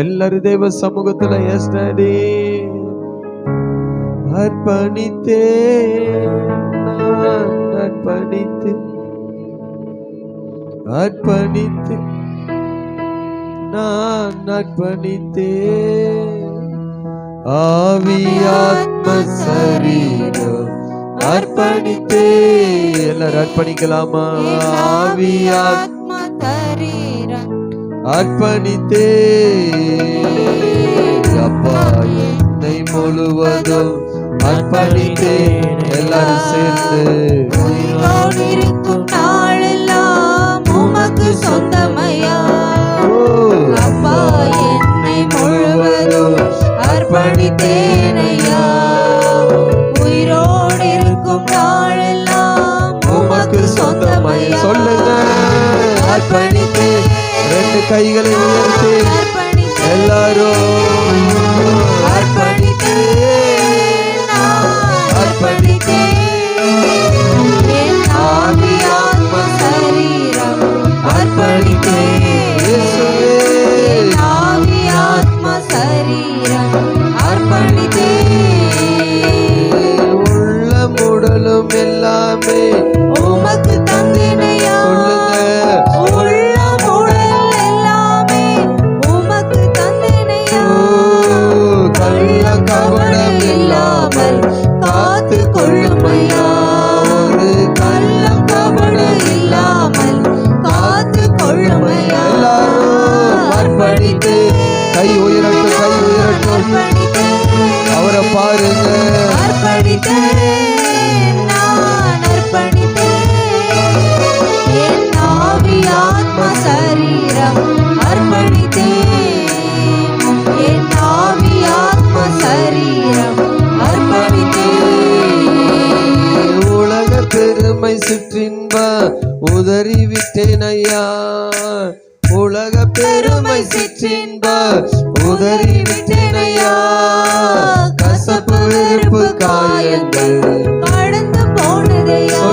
எல்லாரும் தேவ சமூகத்துல எஸ் டாடி அர்ப்பணித்தே நான் அர்ப்பணித்து அர்ப்பணித்து நான் அர்ப்பணித்தே ஆவி ஆத்ம சரீரம் அர்ப்பணித்தே. எல்லாரும் அர்ப்பணிக்கலாமா? ஆவி ஆத்ம சரீரம் அர்ப்பணித்தே அப்பா என்னை முழுவதும் அர்ப்பணித்தேன். எல்லாரும் சேர்ந்து இருக்கும் நாளெல்லாம் உமக்கு சொந்தமையா அப்பா என்னை முழுவதும் அர்ப்பணித்தேனையா. உயிரோடு இருக்கும் நாளெல்லாம் உமக்கு சொந்தமையா. சொல்லுங்க அர்ப்பணித்து. ரெண்டு கைகளை உயர்த்தி எல்லாரும் அர்ப்பணித்து அர்ப்பணித்தே என் ஆவி ஆத்ம சரீரம் அர்ப்பணித்தே என் ஆவி ஆத்ம சரீரம் அர்ப்பணித்தே. உள்ளம் உடலும் எல்லாமே உமக்கு தந்தினையா. உள்ளம் உடல் எல்லாமே உமக்கு தந்தினையா. கள்ள கபடம் இல்லாமல் காத்து கொள்ளுமையா. ஒரு கள்ளம் கபடம் இல்லாமல் காத்து கொள்ளுமையா. அர்ப்பணித்து கை உயரட்டும், கை உயரட்டும். அவரை பாருங்க. அர்ப்பணித்து நான் அர்ப்பணித்து என் ஆவி ஆத்ம சரீரம் அர்ப்பணித்தே என் ஆவி ஆத்ம சரீரம் அர்ப்பணித்தே. உலக பெருமை சிற்றின்ப உதறி விட்டேன் ஐயா. உலக பெருமை சிற்றின்ப உதறி விட்டேன் ஐயா. கசப்பு வெறுப்பு காயங்கள் கடந்து போனதையா.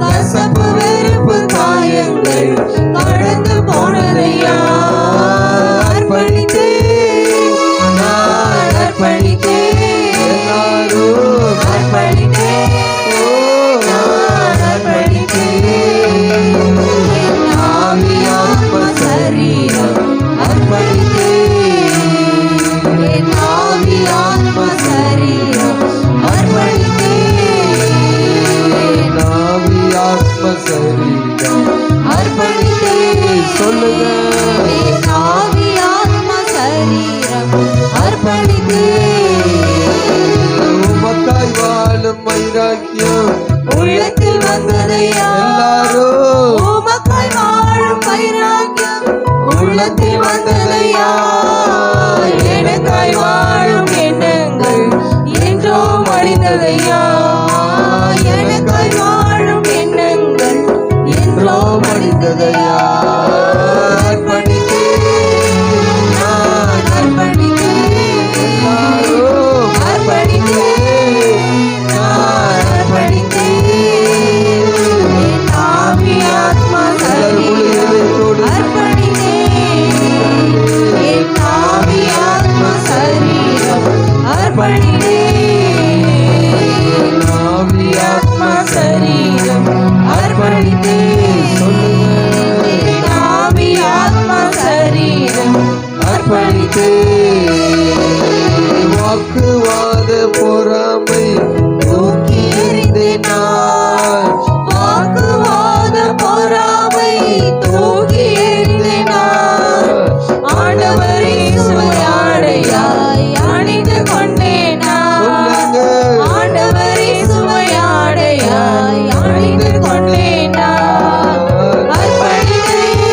கசப்பு வெறுப்பு காயங்கள் கடந்து போனதையா. அர்ப்பணித்தே நான் அர்ப்பணித்தே எல்லாரும் அர்ப்பணித்தே நான் அர்ப்பணித்தே என் ஆவி ஆத்ம சரீரம் அர்ப்பணித்தே என் ஆவி ஆத்ம சரீரம் அர்ப்பணித்தே ஆவி ஆத்ம சரீரம் அர்ப்பணித்தே. சொல்லுங்க என் ஆவி ஆத்ம சரீரம் அர்ப்பணித்தே. உமக்காய் வாழும் வைராக்கியம் உள்ளத்தில் வந்ததையா. எல்லாரும் உமக்காய் வாழும் வைராக்கியம் உள்ளத்தில் வந்ததையா. எனக்காய் வாழும் எண்ணங்கள் என்றோ மடிந்ததையா. எனக்காய் வாழும் எண்ணங்கள் என்றோ மடிந்ததையா. அர்ப்பணித்தே நான் அர்ப்பணித்தே அர்ப்பணித்தே நான் அர்ப்பணித்தே என் ஆவி ஆத்ம சரீரம் அர்ப்பணித்தே என் ஆவி ஆத்ம சரீரம் அர்ப்பணித்தே ஆவி ஆத்ம சரீரம் அர்ப்பணித்தே என் ஆவி ஆத்ம சரீரம் அர்ப்பணித்தே. வாக்குவாத பொறாமை தூக்கி எறிந்தேன் நான். வாக்குவாத பொறாமை தூக்கி எறிந்தேன் நான். ஆண்டவரை சுவையாடையாய் அணிந்து கொண்டேன் நான். ஆண்டவரை சுவையாடையாய் அணிந்து கொண்டேன் நான். அர்ப்பணித்தேன்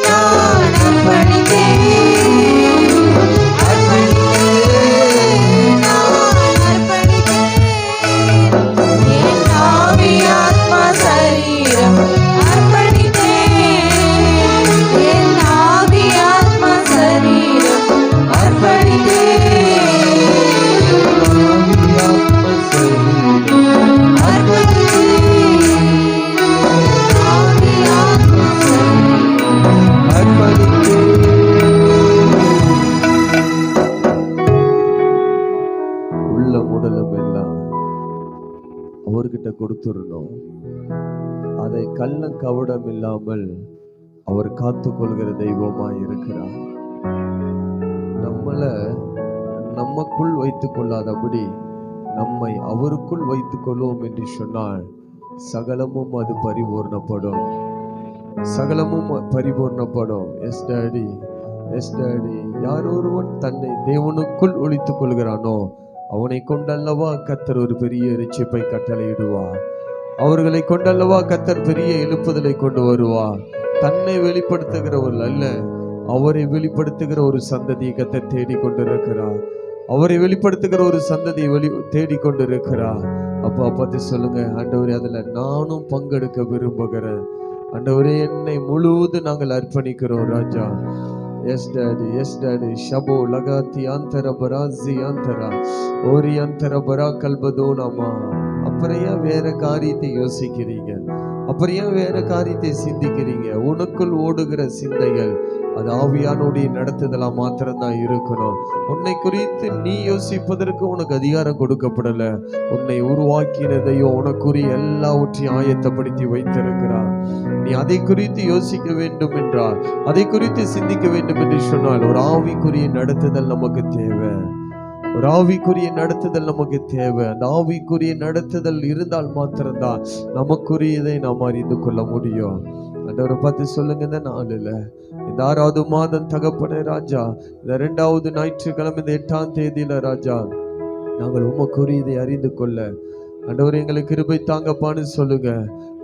நான் அர்ப்பணித்தேன் அவர்கிட்ட கொடுத்துடணும். அதை கள்ளம் கவடம் இல்லாமல் அவர் காத்து கொள்கிற தெய்வமாய் இருக்கிறார். நம்மளை நமக்குள் வைத்துக் கொள்ளாதபடி நம்மை அவருக்குள் வைத்துக் கொள்வோம் என்று சொன்னால் சகலமும் அது பரிபூர்ணப்படும். சகலமும் பரிபூர்ணப்படும். Yes daddy, yes daddy. யார் ஒருவன் தன்னை தேவனுக்குள் ஒளித்துக் கொள்கிறானோ அவனை கொண்டல்லவா கர்த்தர் ஒரு பெரிய இரட்சிப்பை கட்டளையிடுவார். அவர்களை கொண்டல்லவா கர்த்தர் பெரிய எழுப்புதலை கொண்டு வருவார். தன்னை வெளிப்படுத்துகிறவர்கள் அல்ல, அவரை வெளிப்படுத்துகிற ஒரு சந்ததியை கர்த்தர் தேடிக்கொண்டிருக்கிறார். அவரை வெளிப்படுத்துகிற ஒரு சந்ததியை தேடிக்கொண்டிருக்கிறார். அப்பா பார்த்து சொல்லுங்க, ஆண்டவரே அதுல நானும் பங்கெடுக்க விரும்புகிறேன். ஆண்டவரே என்னை முழுவதும் நாங்கள் அர்ப்பணிக்கிறோம் ராஜா. Yes daddy, yes daddy. ஷபோ லகாத்தி ஆந்தர பராசி ஆந்தரா ஓரி ஆந்தர பரா கல்பதோனமா. அப்புறம் ஏன் வேற காரியத்தை யோசிக்கிறீங்க? அப்புறம் ஏன் வேற காரியத்தை சிந்திக்கிறீங்க? உனக்குள் ஓடுகிற சிந்தைகள் அது ஆவியானுடைய நடத்துதலா மாத்திரம்தான் இருக்கணும். உன்னை குறித்து நீ யோசிப்பதற்கு உனக்கு அதிகாரம் கொடுக்கப்படல. உன்னை உருவாக்கினதையோ உனக்குரிய எல்லாவற்றையும் ஆயத்தப்படுத்தி வைத்திருக்கிறார். நீ அதை குறித்து யோசிக்க வேண்டும் என்றால், அதை குறித்து சிந்திக்க வேண்டும் என்று சொன்னால் ஒரு ஆவிக்குரிய நடத்துதல் நமக்கு தேவை. ஒரு ஆவிக்குரிய நடத்துதல் நமக்கு தேவை. அந்த ஆவிக்குரிய நடத்துதல் இருந்தால் மாத்திரம்தான் நமக்குரியதை நாம் அறிந்து கொள்ள முடியும். ஆண்டவரை பார்த்து சொல்லுங்க, இந்த நாளில் இந்த 6வது மாதம் தகப்பனே ராஜா, இந்த 2வது ஞாயிற்றுக்கிழமை இந்த 8ஆம் தேதியில ராஜா, நாங்கள் உமக்குரியதை அறிந்து கொள்ள ஆண்டவர் எங்களுக்கு கிருபை தாங்கப்பான்னு சொல்லுங்க.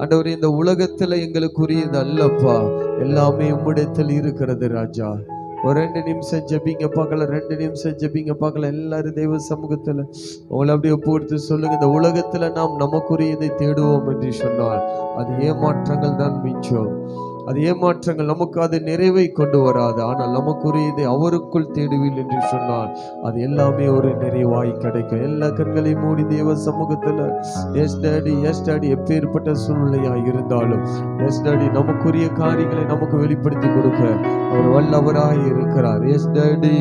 ஆண்டவர் இந்த உலகத்துல எங்களுக்குரியது அல்லப்பா, எல்லாமே உம்மிடத்தில் இருக்கிறது ராஜா. ஒரு 2 நிமிஷம் ஜெபிங்க பார்க்கலாம். 2 நிமிஷம் ஜெபிங்க பார்க்கலாம். எல்லாரும் தெய்வ சமூகத்துல உங்களை அப்படியே ஒப்புடுத்து சொல்லுங்க. இந்த உலகத்துல நாம் நமக்குரியதை தேடுவோம் என்று சொன்னால் அது ஏமாற்றங்கள் தான் மிச்சம். அது ஏமாற்றங்கள் நமக்கு அது நிறைவை கொண்டு வராது. ஆனால் நமக்குரியதை அவருக்குள் தேடுவில் என்று சொன்னால் அது எல்லாமே ஒரு நிறைவாய் கிடைக்கும். எல்லா கண்களையும் மூடி தேவ சமூகத்துல எஸ் டாடி, எஸ் டாடி. எப்பேற்பட்ட சூழ்நிலையாய் இருந்தாலும் எஸ் டாடி நமக்குரிய காரியங்களை நமக்கு வெளிப்படுத்தி கொடுக்க அவர் வல்லவராய் இருக்கிறார். S daddy,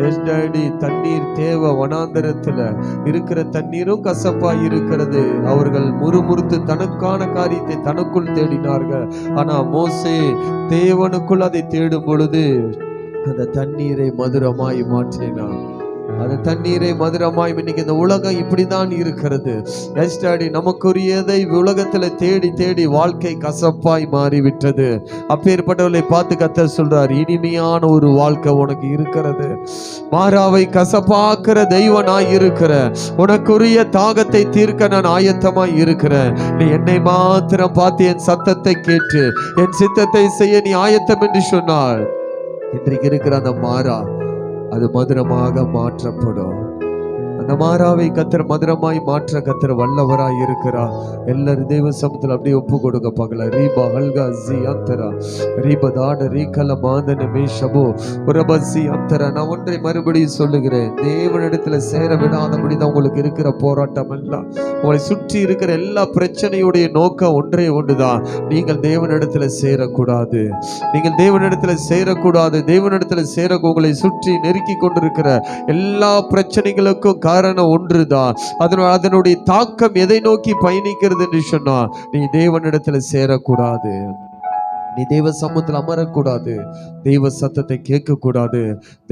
yes daddy. தண்ணீர் தேவை. வனாந்தரத்துல இருக்கிற தண்ணீரும் கசப்பாய் இருக்கிறது. அவர்கள் முறுமுறுத்து தனக்கான காரியத்தை தனக்குள் தேடினார்கள். ஆனா மோசே தேவனுக்குள் அதை தேடும் பொழுது அந்த தண்ணீரை மதுரமாய் மாற்றினான். அந்த தண்ணீரை மதுரமாய். இன்னைக்கு இந்த உலகம் இப்படிதான் இருக்கிறது. நமக்குரியதை உலகத்துல தேடி தேடி வாழ்க்கை கசப்பாய் மாறிவிட்டது. அப்பேற்பட்டவர்களை பார்த்து கர்த்தர் சொல்றார், இனிமையான ஒரு வாழ்க்கை உனக்கு இருக்கிறது. மாறாவை கசப்பாக்குற தெய்வனாய் இருக்கிற, உனக்குரிய தாகத்தை தீர்க்க நான் ஆயத்தமாய் இருக்கிறேன். நீ என்னை மாத்திரம் பார்த்து என் சத்தத்தை கேட்டு என் சித்தத்தை செய்ய நீ ஆயத்தம் என்று சொன்னார். இன்றைக்கு இருக்கிற அந்த மாறா அது மதுரமாக மாற்றப்படும். அந்த மாறாவை கர்த்தர் மதுரமாய் மாற்ற கர்த்தர் வல்லவராய் இருக்கிறார். எல்லாரும் தேவ சமூகத்தில் அப்படியே ஒப்பு கொடுக்க பார்க்கலாம். ரீபா ஹல்கா ஜி அந்தரா ரீபதாட ரீகல மாதன மேஷபோ உரபசி அந்தரா. நான் ஒன்றை மறுபடியும் சொல்லுகிறேன், தேவனிடத்துல சேர விடாதபடிதான் உங்களுக்கு இருக்கிற போராட்டம் எல்லாம். உங்களை சுற்றி இருக்கிற எல்லா பிரச்சனையுடைய நோக்கம் ஒன்றே ஒன்றுதான், நீங்கள் தேவனிடத்துல சேரக்கூடாது. நீங்கள் தேவனிடத்துல சேரக்கூடாது. தேவனிடத்துல சேர உங்களை சுற்றி நெருக்கி கொண்டிருக்கிற எல்லா பிரச்சனைகளுக்கும் காரணம் ஒன்றுதான். அதனுடைய தாக்கம் எதை நோக்கி பயணிக்கிறது என்று சொன்னா, நீ தேவனிடத்துல சேரக்கூடாது. நீ தேவ சமூகத்தில் அமரக்கூடாது. தெய்வ சத்தத்தை கேட்க கூடாது.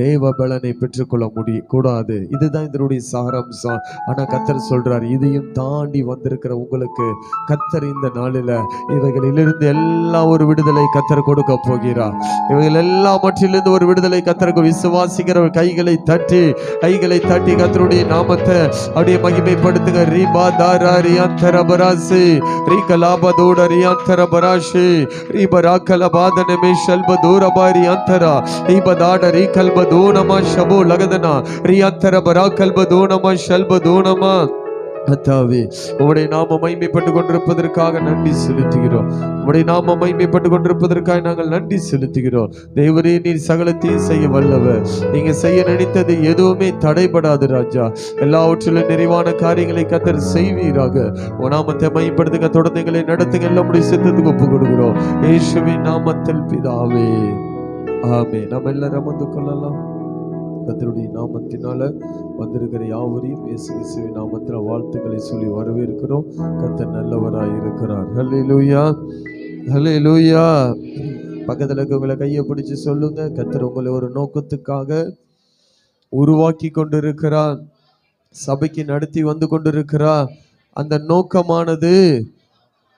தேவ பலனை பெற்றுக்கொள்ள கூடாது. இதுதான் இதனுடைய சாராம்சம். ஆனா கர்த்தர் சொல்றார், இதையும் தாண்டி வந்திருக்கிற உங்களுக்கு கர்த்தர் இந்த நாளில இவைகளிலிருந்து எல்லாம் ஒரு விடுதலை கர்த்தர் கொடுக்க போகிறார். இவைகள் எல்லாம் மற்றிலிருந்து ஒரு விடுதலை கர்த்தருக்கு விசுவாசிக்கிற கைகளை தட்டி கர்த்தருடைய நாமத்தை அப்படியே மகிமைப்படுத்துங்க. ரீபா தாரா ரியாந்தர பராசி ரீகலாபதோட ரியாந்தர பராசி ரீப ராகலபாதன மேஷல்ப தூரபாரி அந்தரா ரீபதாட ரீகல்ப தூனமா ஷபோ லகதனா ரியாந்தர பராகல்ப தூனமா ஷல்ப தூனமா. கர்த்தாவே, உம்முடைய நாம மகிமைப்பட்டு கொண்டிருப்பதற்காக நன்றி செலுத்துகிறோம். உம்முடைய நாம மகிமைப்பட்டு கொண்டிருப்பதற்காக நாங்கள் நன்றி செலுத்துகிறோம். தேவரே, நீர் சகலத்தையும் செய்ய வல்லவர். நீங்க செய்ய நினைத்தது எதுவுமே தடைபடாது ராஜா. எல்லாவற்றிலும் நிறைவான காரியங்களை கர்த்தர் செய்வீராக. உன் நாமத்தை மகிமைப்படுத்துங்க. தொடர்ந்து எங்களை நடத்துங்க. எல்லாம் உம்முடைய சித்தத்துக்கு ஒப்பு கொடுக்கிறோம். இயேசுவின் நாமத்தில் பிதாவே, ஆமென். நாம் எல்லாரும் அமர்ந்து கொள்ளலாம். கர்த்தருடைய நாமத்தினால வந்திருக்கிற யாவரையும் இயேசு கிறிஸ்துவின் நாமத்தில் வாழ்த்துக்களை சொல்லி வரவேற்கிறோம். கர்த்தர் நல்லவராய் இருக்கிறார். ஹல்லேலூயா, ஹல்லேலூயா. பக்கத்துல இருக்கவங்களை கையை பிடிச்சு சொல்லுங்க, கர்த்தர் உங்களை ஒரு நோக்கத்துக்காக உருவாக்கி கொண்டிருக்கிறார், சபைக்கு நடத்தி வந்து கொண்டிருக்கிறார். அந்த நோக்கமானது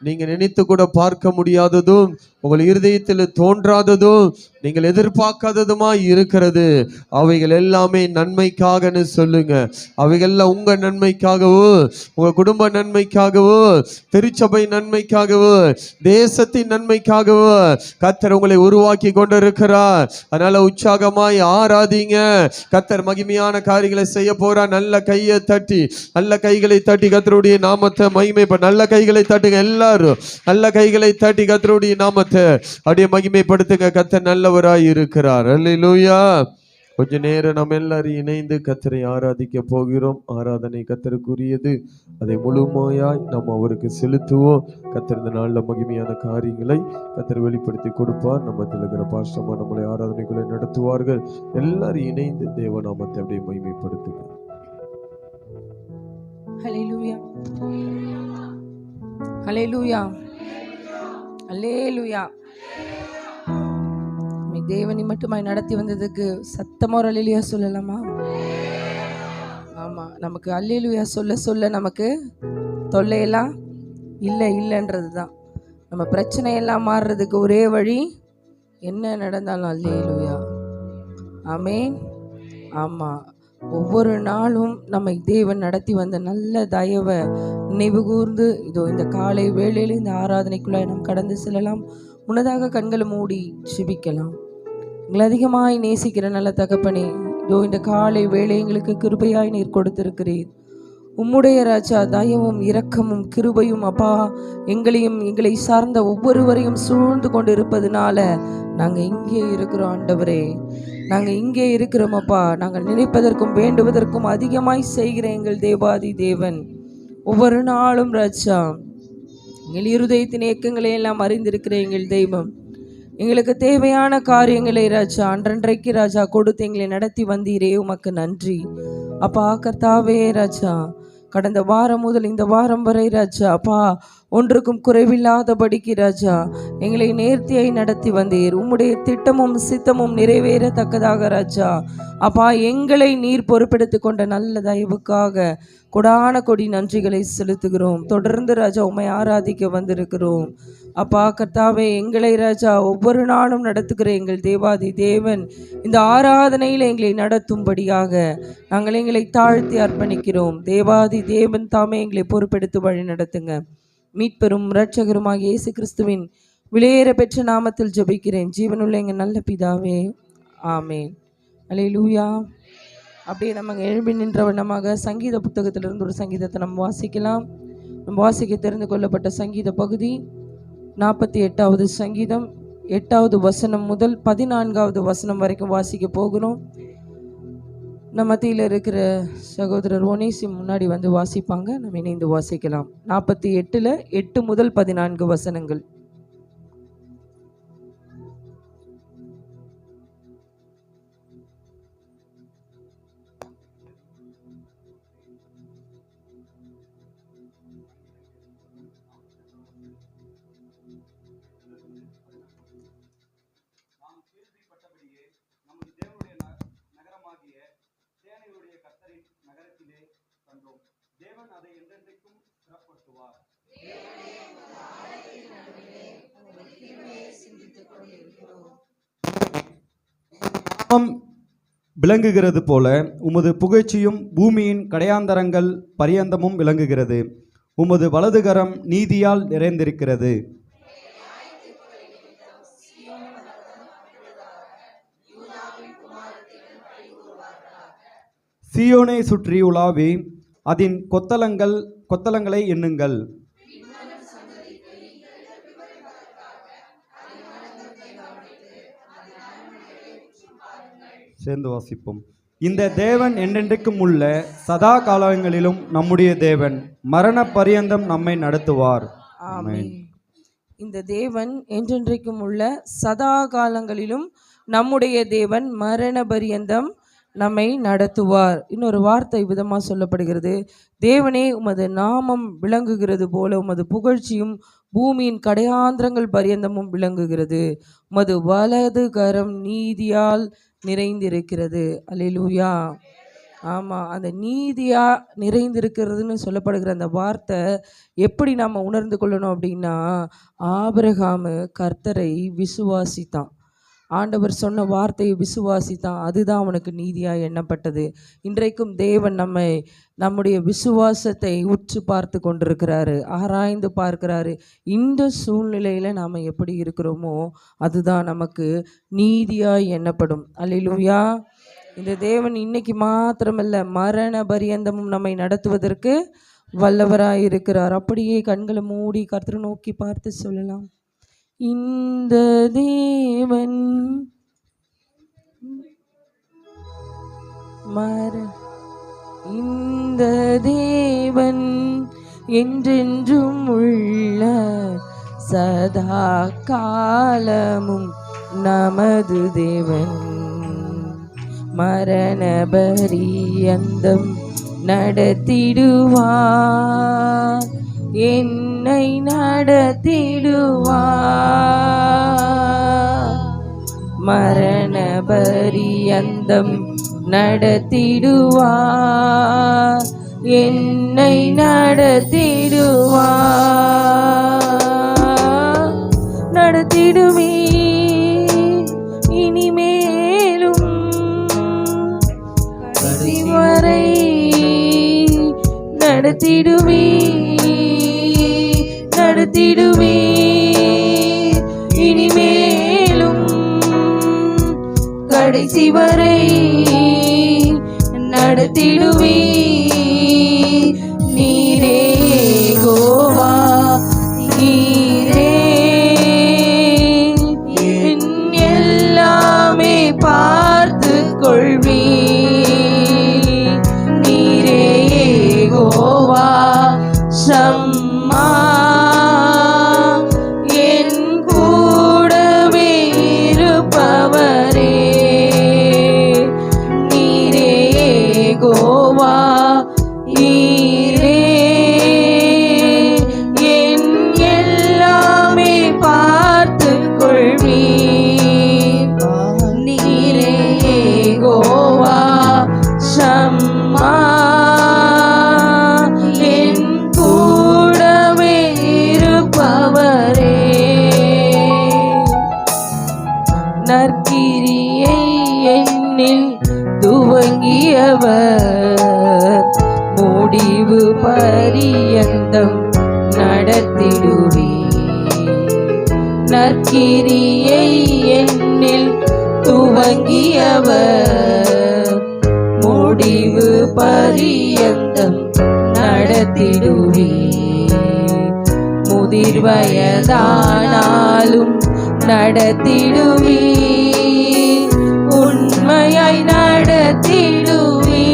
நீங்க நினைத்து கூட பார்க்க முடியாததும், உங்கள் இருதயத்தில் தோன்றாததும், நீங்கள் எதிர்பார்க்காததுமா இருக்கிறது. அவைகள் எல்லாமே நன்மைக்காகன்னு சொல்லுங்க. அவைகள்லாம் உங்க நன்மைக்காகவோ, உங்க குடும்ப நன்மைக்காகவோ, திருச்சபை நன்மைக்காகவோ, தேசத்தின் நன்மைக்காகவோ கர்த்தர் உங்களை உருவாக்கி கொண்டிருக்கிறார். அதனால உற்சாகமாய் ஆராதிங்க. கர்த்தர் மகிமையான காரியங்களை செய்ய போறார். நல்ல கையை தட்டி, நல்ல கைகளை தட்டி கர்த்தருடைய நாமத்தை மகிமைப்பட, நல்ல கைகளை தட்டுங்க. எல்லாரும் நல்ல கைகளை தட்டி கர்த்தருடைய நாமத்தை அப்படியே மகிமைப்படுத்துங்க. கர்த்தர் நல்லவராய் இருக்கிறார். அல்லேலூயா. கொஞ்ச நேரம் நம்ம எல்லாரும் இணைந்து கர்த்தரை ஆராதிக்க போகிறோம். ஆராதனை கர்த்தருக்குரியது. அதை முழுமையாய் நம்ம அவருக்கு செலுத்துவோம். கர்த்தர் இந்த நாளில் மகிமையான காரியங்களை கர்த்தர் வெளிப்படுத்தி கொடுப்பார். நம்ம இருக்கிற பாஸ்டமா நம்மளை ஆராதனைக்குள்ளே நடத்துவார்கள். எல்லாரும் இணைந்து தேவநாமத்தை அப்படியே மகிமைப்படுத்துங்க. ஹல்லேலூயா, ஹல்லேலூயா, ஹல்லேலூயா. தேவனை மட்டுமாய் நடத்தி வந்ததுக்கு சத்தமா ஒரு அல்லேலூயா சொல்லலாமா? ஆமா, நமக்கு அல்லேலூயா சொல்ல சொல்ல நமக்கு தொல்லையெல்லாம் இல்லைன்றது தான். நம்ம பிரச்சனையெல்லாம் மாறுறதுக்கு ஒரே வழி, என்ன நடந்தாலும் அல்லேலூயா. ஆமென். ஆமா, ஒவ்வொரு நாளும் நம்மை தேவன் நடத்தி வந்த நல்ல தயவை நினைவு கூர்ந்து இதோ இந்த காலை வேளையில் இந்த ஆராதனைக்குள்ளாய் நாம் கடந்து செல்லலாம். முன்னதாக கண்களை மூடி ஜெபிக்கலாம். எங்களை அதிகமாய் நேசிக்கிற நல்ல தகப்பனே, இதோ இந்த காலை வேளை எங்களுக்கு கிருபையாய் நீர் கொடுத்திருக்கிறீர். உம்முடைய ராஜா தயவும் இரக்கமும் கிருபையும் அப்பா எங்களையும் எங்களை சார்ந்த ஒவ்வொருவரையும் சூழ்ந்து கொண்டு இருப்பதுனால நாங்கள் இங்கே இருக்கிறோம் ஆண்டவரே. நாங்கள் இங்கே இருக்கிறோம் அப்பா. நாங்கள் நினைப்பதற்கும் வேண்டுவதற்கும் அதிகமாய் செய்கிற எங்கள் தேவாதி தேவன் ஒவ்வொரு நாளும் ராஜா எங்கள் இருதயத்தின் இயக்கங்களை எல்லாம் அறிந்திருக்கிற எங்கள் தெய்வம், எங்களுக்கு தேவையான காரியங்களை ராஜா அன்றன்றைக்கு ராஜா கொடுத்து எங்களை நடத்தி வந்தீரே, உமக்கு நன்றி அப்பா. கர்த்தாவே ராஜா, கடந்த வாரம் முதல் இந்த வாரம் வரை ராஜா அப்பா ஒன்றுக்கும் குறைவில்லாதபடிக்கு ராஜா எங்களை நேர்த்தியாய் நடத்தி வந்தீர். உம்முடைய திட்டமும் சித்தமும் நிறைவேறத்தக்கதாக ராஜா அப்பா எங்களை நீர் பொறுப்பெடுத்து கொண்ட நல்ல தயவுக்காக கொடான கொடி நன்றிகளை செலுத்துகிறோம். தொடர்ந்து ராஜா உம்மை ஆராதிக்க வந்திருக்கிறோம் அப்பா. கர்த்தாவே, எங்களை ராஜா ஒவ்வொரு நாளும் நடத்துகிற எங்கள் தேவாதி தேவன் இந்த ஆராதனையில் எங்களை நடத்தும்படியாக நாங்கள் எங்களை தாழ்த்தி அர்ப்பணிக்கிறோம். தேவாதி தேவன் தாமே எங்களை பொறுப்பெடுத்து வழி நடத்துங்க. மீட்பெரும் இரட்சகருமாகிய இயேசு கிறிஸ்துவின் விலையேற பெற்ற நாமத்தில் ஜெபிக்கிறேன் ஜீவனுள்ள எங்கள் நல்ல பிதாவே, ஆமேன். அல்லேலூயா. அப்படியே நம்ம எழும்பி நின்ற வண்ணமாக சங்கீத புத்தகத்திலிருந்து ஒரு சங்கீதத்தை நம்ம வாசிக்கலாம். நம்ம வாசிக்க தெரிந்து கொள்ளப்பட்ட சங்கீத பகுதி 48வது சங்கீதம் 8வது வசனம் முதல் 14வது வசனம் வரைக்கும் வாசிக்க போகிறோம். நம்ம மத்தியில் இருக்கிற சகோதரர் ஒனேசி முன்னாடி வந்து வாசிப்பாங்க. நம்ம இணைந்து வாசிக்கலாம். 48ல் 8 முதல் 14 வசனங்கள். தேவன் அதை என்றென்றைக்கும் சிறப்படுத்துவார். விளங்குகிறது போல உமது புகழ்ச்சியும் பூமியின் கடையாந்தரங்கள் பரியந்தமும் விளங்குகிறது. உமது வலதுகரம் நீதியால் நிறைந்திருக்கிறது. சீயோனை சுற்றி உலாவி அதன் கொத்தளங்களை எண்ணுங்கள். சேர்ந்து வாசிப்போம். இந்த தேவன் என்றென்றைக்கும் உள்ள சதா காலங்களிலும் நம்முடைய தேவன் மரண பரியந்தம் நம்மை நடத்துவார். ஆமென். இந்த தேவன் என்றென்றைக்கும் உள்ள சதா காலங்களிலும் நம்முடைய தேவன் மரண பரியந்தம் நம்மை நடத்துவார். இன்னொரு வார்த்தை விதமாக சொல்லப்படுகிறது, தேவனே உமது நாமம் விளங்குகிறது போல உமது புகழ்ச்சியும் பூமியின் கடையாந்திரங்கள் பரியந்தமும் விளங்குகிறது. உமது வலது கரம் நீதியால் நிறைந்திருக்கிறது. அல்லேலூயா. ஆமாம், அந்த நீதியா நிறைந்திருக்கிறதுன்னு சொல்லப்படுகிற அந்த வார்த்தை எப்படி நாம் உணர்ந்து கொள்ளணும் அப்படின்னா, ஆபிரகாமு கர்த்தரை விசுவாசித்தான். ஆண்டவர் சொன்ன வார்த்தையை விசுவாசித்தான். அதுதான் அவனுக்கு நீதியாக எண்ணப்பட்டது. இன்றைக்கும் தேவன் நம்முடைய விசுவாசத்தை உற்று பார்த்து கொண்டிருக்கிறாரு, ஆராய்ந்து பார்க்கிறாரு. இந்த சூழ்நிலையில் நாம் எப்படி இருக்கிறோமோ அதுதான் நமக்கு நீதியாக எண்ணப்படும். அல்லேலூயா. இந்த தேவன் இன்னைக்கு மாத்திரமல்ல, மரண பரியந்தமும் நம்மை நடத்துவதற்கு வல்லவராய் இருக்கிறார். அப்படியே கண்களை மூடி கர்த்தரை நோக்கி பார்த்து சொல்லலாம், இந்த தேவன் இந்த தேவன் என்றென்றும் உள்ள சதா காலமும் நமது தேவன், மரண பரியந்தம் நடத்திடுவார், என்னை நடத்திடுவார், மரண பரியந்தம் நடத்திடுவார், என்னை நடத்திடுவார், நடத்திடுவே இனிமேலும் கடைசி வரை நடத்திடுவே நடத்திடுவே இனிமேலும் கடைசி வரை நடத்திடுவே, நீரே யெகோவா, நீரே என் எல்லாமே பார்த்து கொள்வே, நீரே யெகோவா ஷம்மா, என் கூடவே இருப்பவரே, நீரே யெகோவா, நீரே என் எல்லாமே பார்த்து கொள்வே, நீரே யெகோவா ஷம்மா, என் கூடவே இருப்பவரே, நற்கிரியை என்னில் துவங்கியவர் முடிவு பரியந்தம் நடத்திடுவே, நற்கிரியை என்னில் துவங்கியவர் முடிவு பரியந்தம் நடத்திடுவே, முதிர் வயதானாலும் நடத்திடுவே, உண்மையாய் நடத்திடுவே,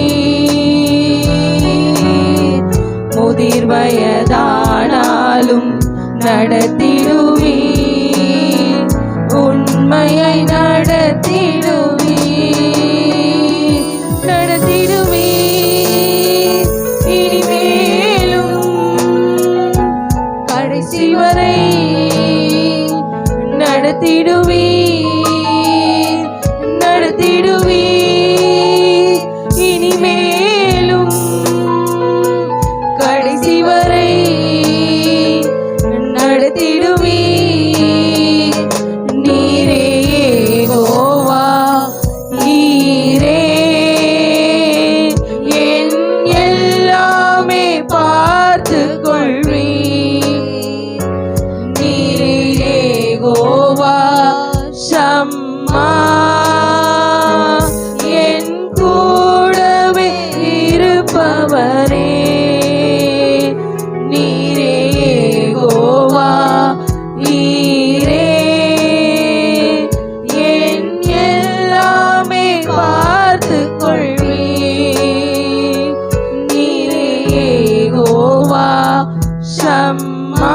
முதிர் வயதானாலும் நடத்திடுவே, உண்மையாய் நடத்திடுவே, நடத்திடுவே இனிமேலும் கடைசி வரை நடத்திடுவே நடத்திடுவே, இனிமேலும் கடைசி வரை நடத்திடுவே, நீரே யெகோவா, நீரே என் எல்லாமே பார்த்து கொள்வே, நீரே யெகோவா ஷம்மா, என் கூடவே இருப்பவரே, நீரே யெகோவா, நீரே என் எல்லாமே பார்த்து கொள்வே, நீரே யெகோவா ஷம்மா,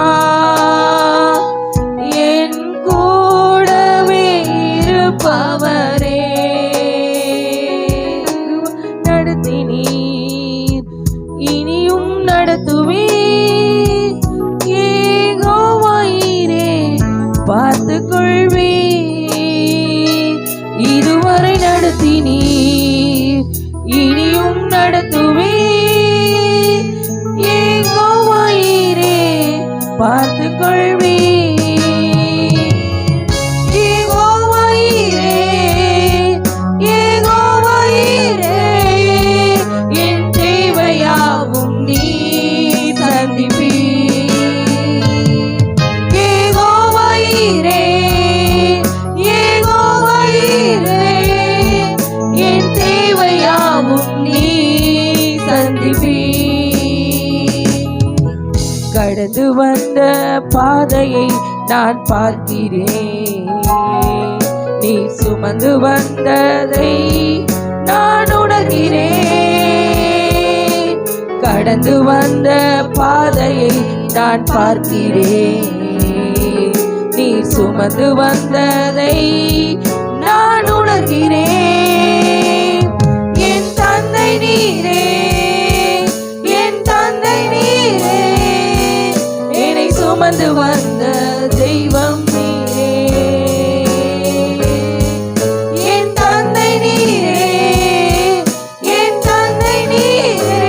என் கூடவே இருப்பவரே. பார்த்து கொள்வி. யெகோவாயிரே, யெகோவாயிரே, என் தேவையாவும் நீ சந்திப்பி. யெகோவாயிரே, யெகோவாயிரே, என் தேவையாவும் நீ சந்திப்பி. கடந்து வந்த பாதையை நான் பார்க்கிறேன், நீ சுமந்து வந்ததை நான் உணர்கிறேன். கடந்து வந்த பாதையை நான் பார்க்கிறேன், நீ சுமந்து வந்ததை நான் உணர்கிறேன். என் தந்தை நீரே, என் தந்தை நீரே, என்னை சுமந்து வந்த தெய்வம் நீரே. என் தந்தை நீரே, என் தந்தை நீரே,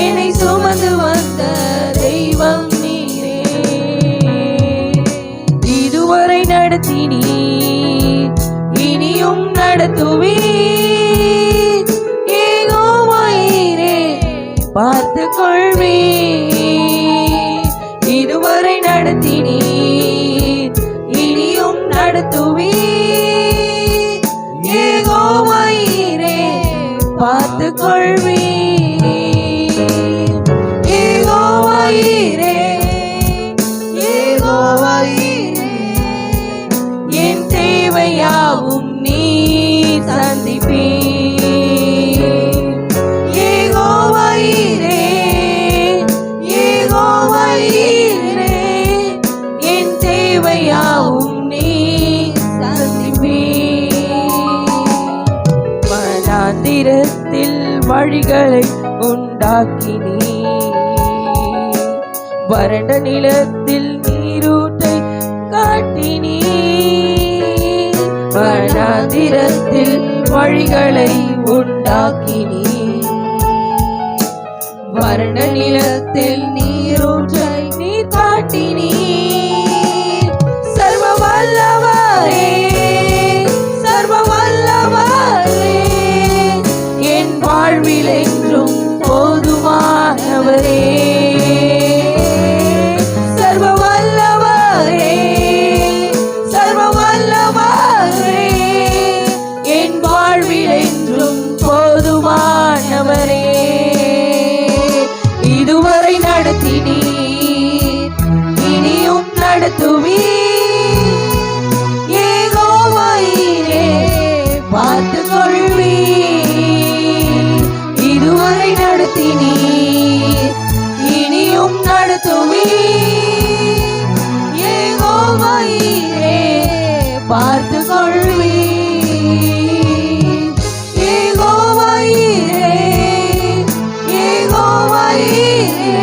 என்னை சுமந்து வந்த தெய்வம் நீரே. இதுவரை நடத்தினீர், இனியும் நடத்துவீர். யெகோவாயிரே, பார்த்து கொள்வீர். இதுவரை நடத்தினீர், இனியும் நடத்துவீர். யெகோவாயிரே, பார்த்து கொள்வீர். யெகோவாயிரே, யெகோவாயிரே, என் தேவையாவும் நீ சந்திப்பி. யெகோவாயிரே, யெகோவாயிரே, என் தேவையாவும் நீ சந்திப்பி. வனாந்திரத்தில் வழிகளை உண்டாக்கினீர், வறண்ட நிலத்தில் நீரூற்றை காட்டினீர். வனாந்திரத்தில் வழிகளை உண்டாக்கினீர், வறண்ட நிலத்தில் நீரூற்றை நீர் காட்டினீர். சர்வ வல்லவரே, சர்வ வல்லவரே, என் வாழ்வில் என்றும் போதுமானவரே. சர்வ வல்லவரே, சர்வ வல்லவரே, என் வாழ்வில் என்றும் போதுமானவரே. இதுவரை நடத்தினீர், இனியும் நடத்துவீர். யெகோவாயிரே, பார்த்து கொள்வீர். இதுவரை நடத்தினீர், இனியும் நடத்துவீர். யெகோவாயிரே, பார்த்து கொள்வீர். யெகோவாயிரே, யெகோவாயிரே,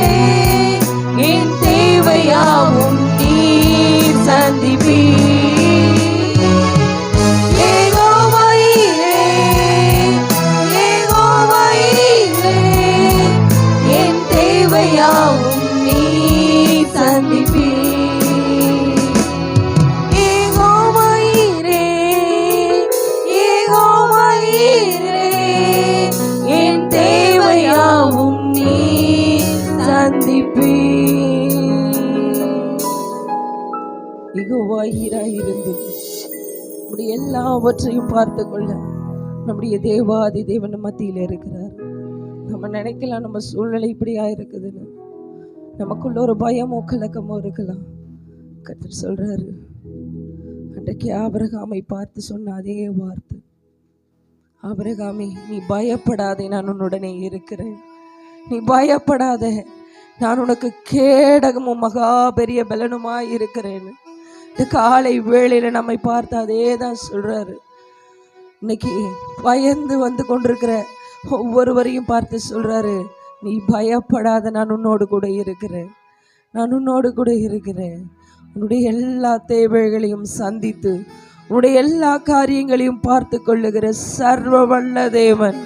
என் தேவையாவும் நீர் சந்திப்பீர். யெகோவாயிரே, யெகோவாயிரே, என் தேவையாவும் நீர் சந்திப்பீர். யெகோவாயிரே, யெகோவாயிரே, என் தேவையாவும் நீர் சந்திப்பீர். யெகோவாயிராயிருந்து நம்முடைய எல்லாவற்றையும் பார்த்து கொள்ள நம்முடைய தேவாதி தேவன் மத்தியில் இருக்கிறார். நம்ம நினைக்கலாம் நம்ம சூழ்நிலை இப்படியா இருக்குதுன்னு, நமக்குள்ள ஒரு பயமோ கலக்கமோ இருக்கலாம். கர்த்தர் சொல்றாரு, அன்றைக்கு ஆபிரகாமை பார்த்து சொன்ன அதே வார்த்தை, ஆபிரகாமே நீ பயப்படாதே, நான் உன்னுடனே இருக்கிறேன். நீ பயப்படாத, நான் உனக்கு கேடகமும் மகா பெரிய பலனுமாய் இருக்கிறேன்னு இந்த காலை வேளையில நம்மை பார்த்து அதே தான் சொல்றாரு. இன்னைக்கு பயந்து வந்து கொண்டிருக்கிற ஒவ்வொருவரையும் பார்த்து சொல்றாரு, நீ பயப்படாத, நான் உன்னோடு கூட இருக்கிறேன், நான் உன்னோடு கூட இருக்கிறேன். உன்னுடைய எல்லா தேவைகளையும் சந்தித்து உன்னுடைய எல்லா காரியங்களையும் பார்த்து கொள்ளுகிற சர்வ வல்ல தேவன்,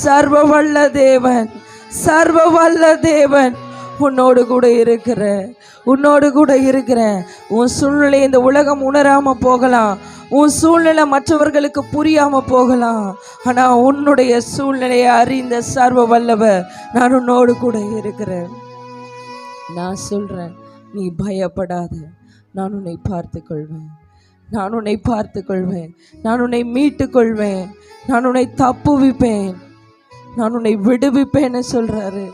சர்வ வல்ல தேவன், சர்வ வல்ல தேவன் உன்னோடு கூட இருக்கிறேன், உன்னோடு கூட இருக்கிறேன். உன் சூழ்நிலை இந்த உலகம் உணராம போகலாம், உன் சூழ்நிலை மற்றவர்களுக்கு புரியாம போகலாம். ஆனா உன்னுடைய சூழ்நிலையை அறிந்த சர்வ வல்லவர் நான் உன்னோடு கூட இருக்கிறேன். நான் சொல்றேன், நீ பயப்படாத, நான் உன்னை பார்த்து கொள்வேன், நான் உன்னை பார்த்து கொள்வேன், நான் உன்னை மீட்டு கொள்வேன், நான் உன்னை தப்புவிப்பேன், நான் உன்னை விடுவிப்பேன்னு சொல்றாரு.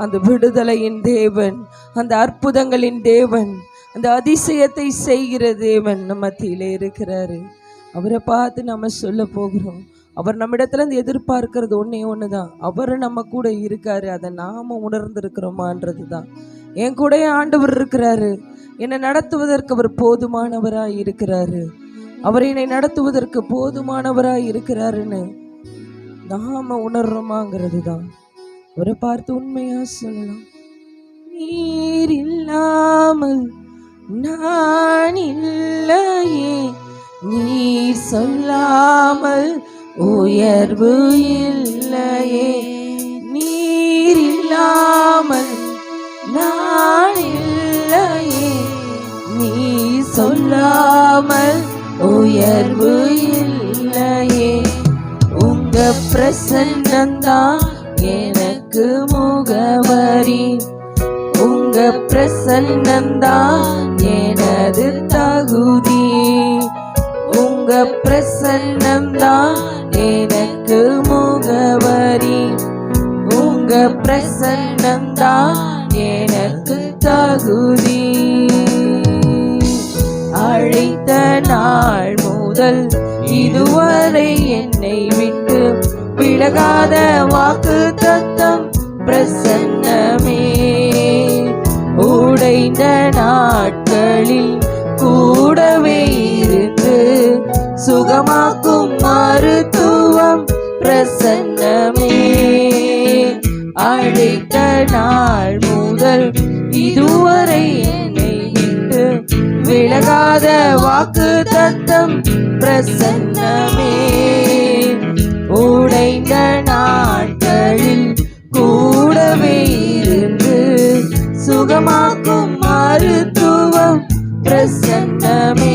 அந்த விடுதலையின் தேவன், அந்த அற்புதங்களின் தேவன், அந்த அதிசயத்தை செய்கிற தேவன் நம்ம மத்தியிலே இருக்கிறாரு. அவரை பார்த்து நம்ம சொல்ல போகிறோம். அவர் நம்மிடத்துல இருந்து எதிர்பார்க்கிறது ஒன்னே ஒண்ணுதான், அவர் நம்ம கூட இருக்காரு. அதை நாம உணர்ந்திருக்கிறோமான்றது தான். என் கூட ஆண்டவர் இருக்கிறாரு, என்னை நடத்துவதற்கு அவர் போதுமானவராய் இருக்கிறாரு, அவர் என்னை நடத்துவதற்கு போதுமானவராய் இருக்கிறாருன்னு நாம உணர்றோமாங்கிறது தான். அவரை பார்த்து உண்மையா சொல்லலாம். நீர் இல்லாமல் நான் இல்லையே, நீர் சொல்லாமல் உயர்வு இல்லையே, நீர் இல்லாமல் நான் இல்லையே, நீர் சொல்லாமல் உயர்வு இல்லையே. உங்க பிரசன்னந்தான் எனக்கு முகவரி, உங்க பிரசன்னந்தான் எனது தகுதி, உங்க பிரசன்னந்தான் எனக்கு முகவரி, உங்க பிரசன்னந்தான் எனக்கு தகுதி. அழைத்த நாள் முதல் இதுவரை என்னை விட்டு விலகாத வாக்கு தத்தம் பிரசன்னமே. உடைந்த நாட்களில் கூடவே இருந்து சுகமாக்கும் மருத்துவம் பிரசன்னமே. அழைத்த நாள் முதல் இதுவரை என்னை விட்டு விலகாத வாக்கு தத்தம் பிரசன்னமே. உடைந்த நாட்களில் கூடவே இருந்து சுகமாக்கும் மருத்துவம் பிரசன்னமே.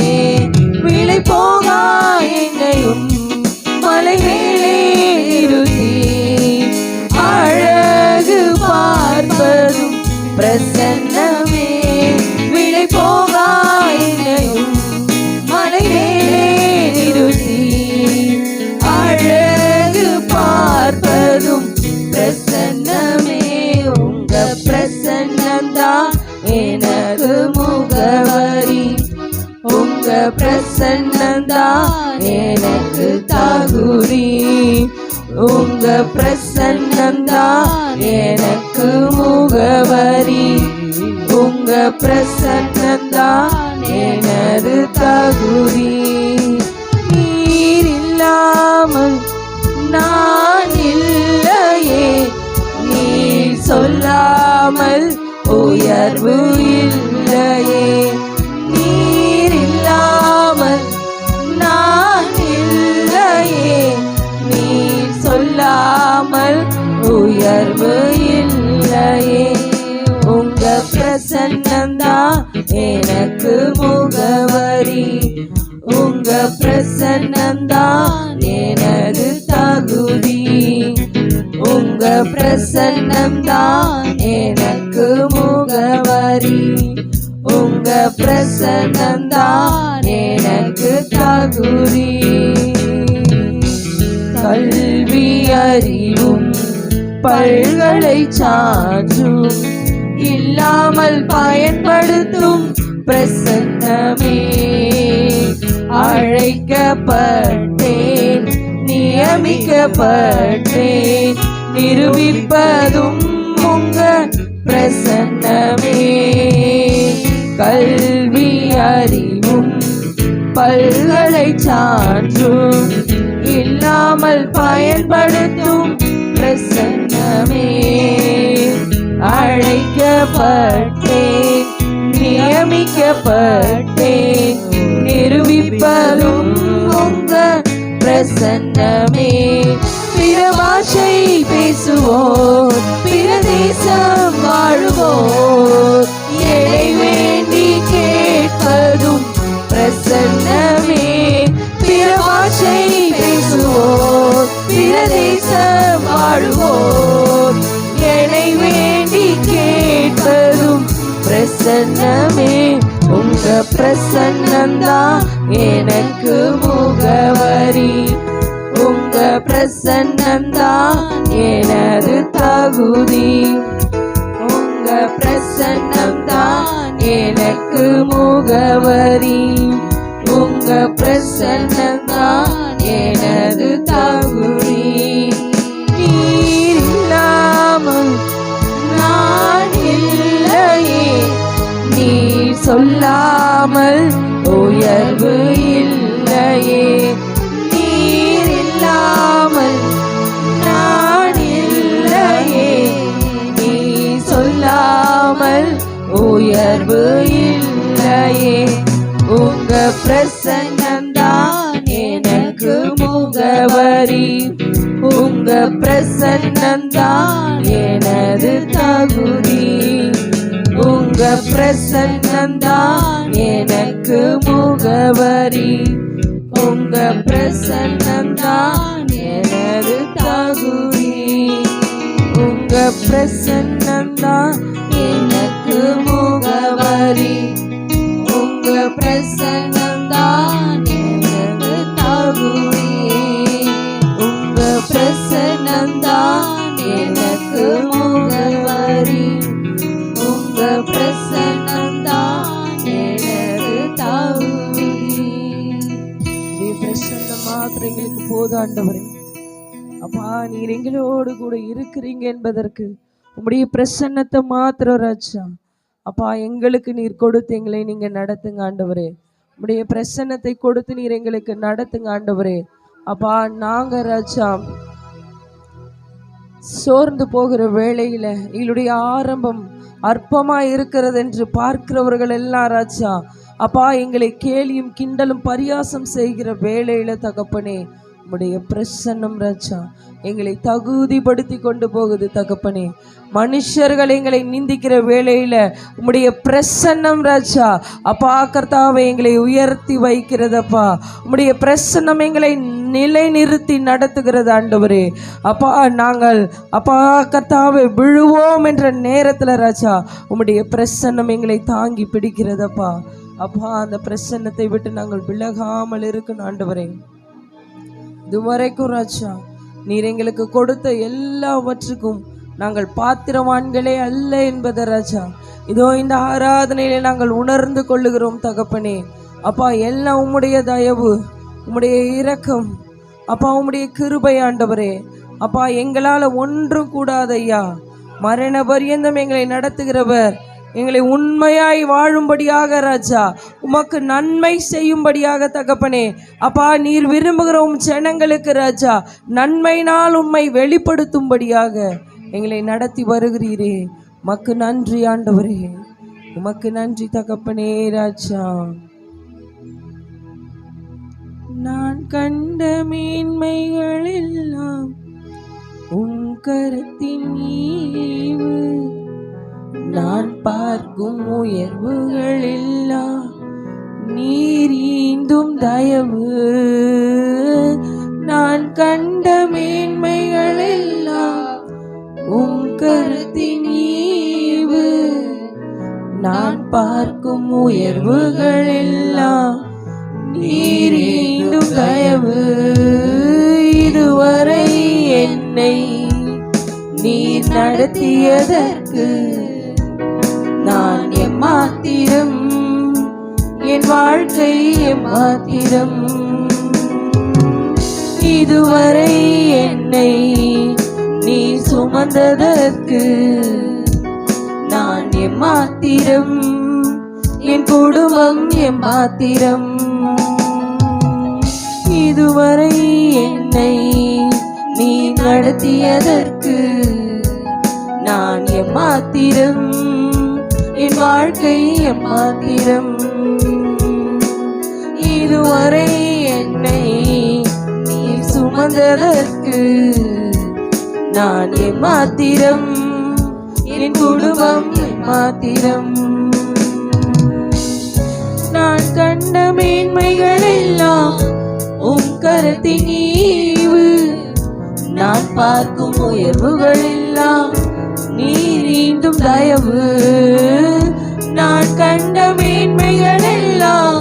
விலை போகா என்னையும் மலை மேலே நிறுத்தி அழகு பார்ப்பதும் பிரசன்னமே. விலை போகா என்னையும் மலை மேலே நிறுத்தி அழகு பார்ப்பதும் பிரசன்னமே. உங்க பிரசன்னந்தான் எனது முகவரி, உங்க பிரசன்னந்தான் எனக்கு தகுதி, உங்க பிரசன்னந்தான் எனக்கு முகவரி, உங்க பிரசன்னந்தான் எனது தகுதி. நீர் இல்லாமல் நான் இல்லையே, நீர் சொல்லாமல் உயர்வு இல்லையே, நீர் இல்லாமல் நான் இல்லையே, நீர் சொல்லாமல் உயர்வு இல்லையே. உங்க பிரசன்னந்தான் எனக்கு முகவரி, உங்க பிரசன்னந்தான் எனது தகுதி, உங்க பிரசன்னந்தான் எனக்கு முகவரி, உங்க பிரசன்னந்தான் எனக்கு தகுதி. கல்வி அறிவும் பல்கலை சான்றும் இல்லாமல் பயன்படுத்தும் பிரசன்னமே. அழைக்கப்பட்டேன், நியமிக்கப்பட்டேன், நிரூபிப்பதும் உங்க பிரசன்னமே. கல்வி அறிவும் பல்கலை சான்றும் இல்லாமல் பயன்படுத்தும் பிரசன்னமே. அழைக்கப்பட்டேன், நியமிக்கப்பட்டேன், நிரூபிப்பதும் உங்க பிரசன்னமே. பிற பாஷை பேசுவோர், பிற தேசம் வாழுவோர், எடை வேண்டி கேட்பதும் பிரசன்னமே. பிற பாஷை பேசுவோர், பிற தேசம் வாழுவோர், எடை வேண்டி கேட்பதும் பிரசன்னமே. உங்க பிரசன்னம்தான் எனக்கு முகவரி, உங்க பிரசன்னம்தான் எனது தகுதி, உங்க பிரசன்னம்தான் எனக்கு முகவரி, உங்க பிரசன்னம்தான் எனது தகுதி. நீர் இல்லாமல் நான் இல்லையே, நீர் சொல்லாமல் உயர்வு இல்லையே, நீர் இல்லாமல் நான் இல்லையே, நீர் சொல்லாமல் உயர்வு இல்லையே. உங்க பிரசன்னம்தான் எனக்கு முகவரி, உங்க பிரசன்னம்தான் எனது தகுதி, உங்க பிரசன்னம்தான் எனக்கு முகவரி, உங்க பிரசன்னம்தான் எனது தகுதி, உங்க பிரசன்னம்தான் எனக்கு முகவரி, உங்க பிரசன்னம்தான் எனது தகுதி, உங்க பிரசன்னம்தான் எனக்கு முகவரி, உங்க பிரசன்னம்தான் எனது தகுதி. பிரசன்னம் மாத்திரம் எங்களுக்கு போதும் ஆண்டவரே. அப்பா, நீர் எங்களோடு கூட இருக்கிறீங்க என்பதற்கு உம்முடைய பிரசன்னத்தை மாத்திரம் ராஜா. அப்பா, எங்களுக்கு நீர் கொடுத்து எங்களை நீங்க நடத்துங்க ஆண்டவரே. உம்முடைய பிரசன்னத்தை கொடுத்து நீர் எங்களுக்கு நடத்துங்க ஆண்டவரே. அப்பா, நாங்க ராஜா சோர்ந்து போகிற வேளையில எங்களுடைய ஆரம்பம் அற்பமா இருக்கிறது என்று பார்க்கிறவர்கள் எல்லாம் ராஜா, அப்பா, எங்களை கேலியும் கிண்டலும் பரியாசம் செய்கிற வேளையில தகப்பனே, உம்முடைய பிரசன்னம் ராஜா எங்களை தகுதிப்படுத்தி கொண்டு போகுது தகப்பனே. மனுஷர்கள் எங்களை நிந்திக்கிற வேளையில உம்முடைய பிரசன்னம் ராஜா, அப்பா கர்த்தாவை எங்களை உயர்த்தி வைக்கிறதப்பா. உம்முடைய பிரசன்னம் எங்களை நிலை நிறுத்தி நடத்துகிறது ஆண்டவரே. அப்பா, நாங்கள் அப்பா கர்த்தாவை விழுவோம் என்ற நேரத்தில் ராஜா உம்முடைய பிரசன்னம் எங்களை தாங்கி பிடிக்கிறதப்பா. அப்பா, அந்த பிரசன்னத்தை விட்டு நாங்கள் விலகாமல் இருக்கணும் ஆண்டவரே. இதுவரைக்கும் ராஜா நீர் எங்களுக்கு கொடுத்த எல்லாவற்றுக்கும் நாங்கள் பாத்திரவான்களே அல்ல என்பதை ராஜா இதோ இந்த ஆராதனையிலே நாங்கள் உணர்ந்து கொள்ளுகிறோம் தகப்பனே. அப்பா, எல்லாம் உம்முடைய தயவு, உம்முடைய இரக்கம், அப்பா உம்முடைய கிருபை ஆண்டவரே. அப்பா, எங்களால் ஒன்றும் கூடாதையா. மரண பரியந்தம் எங்களை நடத்துகிறவர், எங்களை உண்மையாய் வாழும்படியாக ராஜா உமக்கு நன்மை செய்யும்படியாக தகப்பனே. அப்பா, நீர் விரும்புகிற ஜனங்களுக்கு ராஜா நன்மையினால் உம்மை வெளிப்படுத்தும்படியாக எங்களை நடத்தி வருகிறீரே. உமக்கு நன்றி ஆண்டவரே, உமக்கு நன்றி தகப்பனே ராஜா. நான் கண்ட மேன்மைகள் எல்லாம் உம் கரத்தின் ஈவு, நான் பார்க்கும் உயர்வுகள் எல்லாம் நீர் ஈந்தும் தயவு. நான் கண்ட மேன்மைகள் எல்லாம் உம் கரத்தின் ஈவு, நான் பார்க்கும் உயர்வுகள் எல்லாம் நீர் ஈந்தும் தயவு. இதுவரை என்னை நீர் நடத்தியதற்கு நான் எம்மாத்திரம், என் வாழ்க்கை எம்மாத்திரம். இதுவரை என்னை நீ சுமந்ததற்கு நான் எம்மாத்திரம், என் குடும்பம் எம்மாத்திரம். இதுவரை என்னை நீ நடத்தியதற்கு நான் எம்மாத்திரம், என் வாழ்க்கை எம்மாத்திரம். இதுவரை என்னை நீ சுமந்ததற்கு நான் எம்மாத்திரம், என் குடும்பம் எம்மாத்திரம். நான் கண்ட மேன்மைகள் எல்லாம் உம் கரத்தின் ஈவு. நான் பார்க்கும் உயர்வுகள் எல்லாம் நீர் ஈந்தும் தயவு. நான் கண்ட மேன்மைகள் எல்லாம்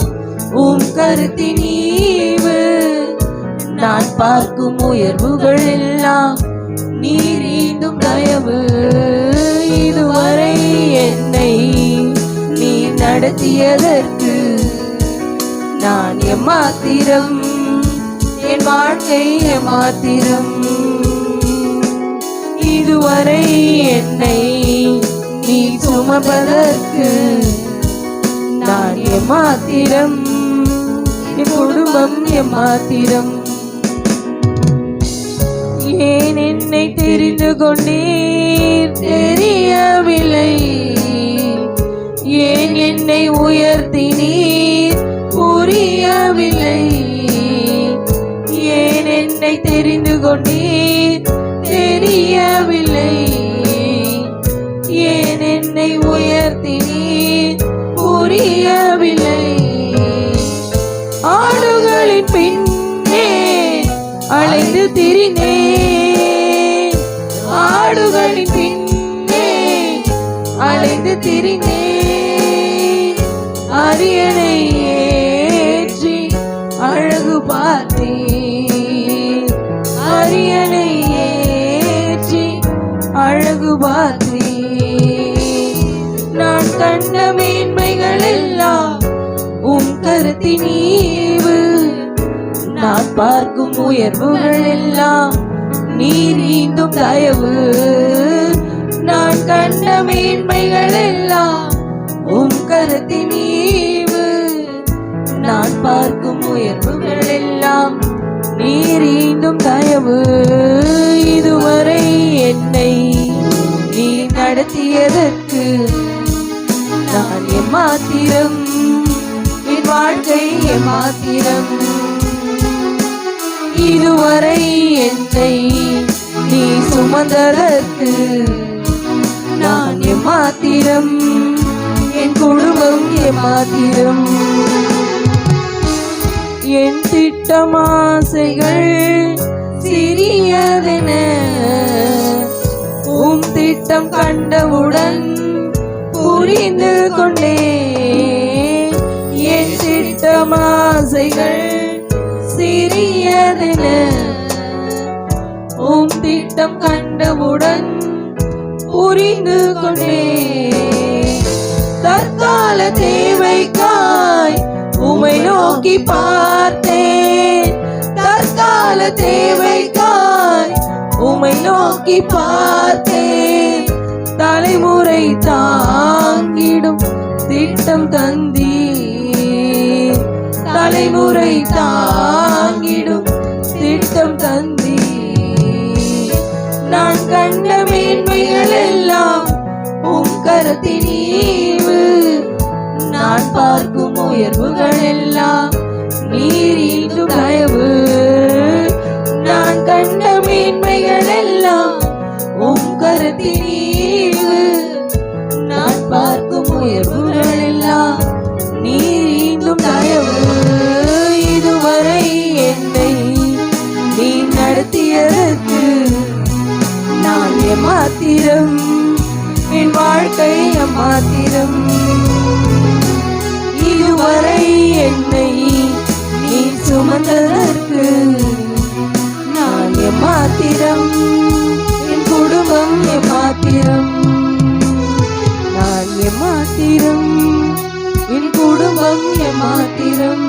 உம் கரத்தின் ஈவு. நான் பார்க்கும் உயர்வுகள் எல்லாம் நீர் ஈந்தும் தயவு. இதுவரை என்னை நீ நடத்தியதற்கு நான் எம்மாத்திரம், என் வாழ்க்கை எம்மாத்திரம். இதுவரை என்னை நீ சுமப்பதற்கு நான் எம்மாத்திரம், என் குடும்பம் எம்மாத்திரம். ஏன் என்னை தெரிந்து கொண்டீர் தெரியவில்லை, ஏன் என்னை உயர்த்தினீர் புரியவில்லை. ஏன் என்னை தெரிந்து கொண்டீர் தெரியவில்லை, ஏன் என்னை உயர்த்தினீர் புரியவில்லை. ஆடுகளின் பின்னே அலைந்து திரிந்தேன், ஆடுகளின் பின்னே அலைந்து திரிந்தேன். அரியணை ஏற்றி அழகு பார்த்தேன், அரியணை ஏற்றி அழகு பார்த்தேன். நான் கண்ட மேன்மைகள் எல்லாம் உம் கருத்தின் ஈவு. நான் பார்க்கும் உயர்வுகள் எல்லாம் நீர் ஈந்தும் தயவு. நான் கண்ட மேன்மைகள் எல்லாம் உம் கருத்தின் ஈவு. நான் பார்க்கும் உயர்வுகள் எல்லாம் நீர் ஈந்தும் தயவு. இதுவரை என்னை நீ நடத்தியதற்கு நான் எம்மாத்திரம், என் வாழ்க்கை எம்மாத்திரம். இதுவரை என்னை நீ சுமந்ததற்கு நான் எம்மாத்திரம், என் குடும்பம் எம்மாத்திரம். என் திட்டமாசைகள் சிறியதென உம் திட்டம் கண்டவுடன் புரிந்து கொண்டே. என் திட்டமாசைகள் சிறியதென உம் திட்டம் கண்டவுடன் புரிந்து கொண்டே. தற்கால தேவைக்காய் உமை நோக்கி பார்த்தேன், தற்கால தேவைக்காய் உமை நோக்கி பார்த்தேன். தலைமுறை தாங்கிடும் திட்டம் தந்தீர், தலைமுறை தாங்கிடும் திட்டம் தந்தீர். நான் கண்ட மேன்மைகள் எல்லாம் உம் கரத்தின் ஈவு. நான் பார்க்கும் உயர்வுகள் எல்லாம் நீர் ஈந்தும் தயவு. நான் கண்ட மேன்மைகள் எல்லாம் உம் கரத்தின் ஈவு. நான் பார்க்கும் உயர்வுகள் எல்லாம் நீர் ஈந்தும் தயவு. இதுவரை என்னை நீ நடத்தியதற்கு நான் எம்மாத்திரம், என் வாழ்க்கை எம்மாத்திரம். இதுவரை என்னை நீ சுமந்ததற்கு நான் எம்மாத்திரம், என் குடும்பம் எம்மாத்திரம். நான் எம்மாத்திரம், என் குடும்பம் எம்மாத்திரம்.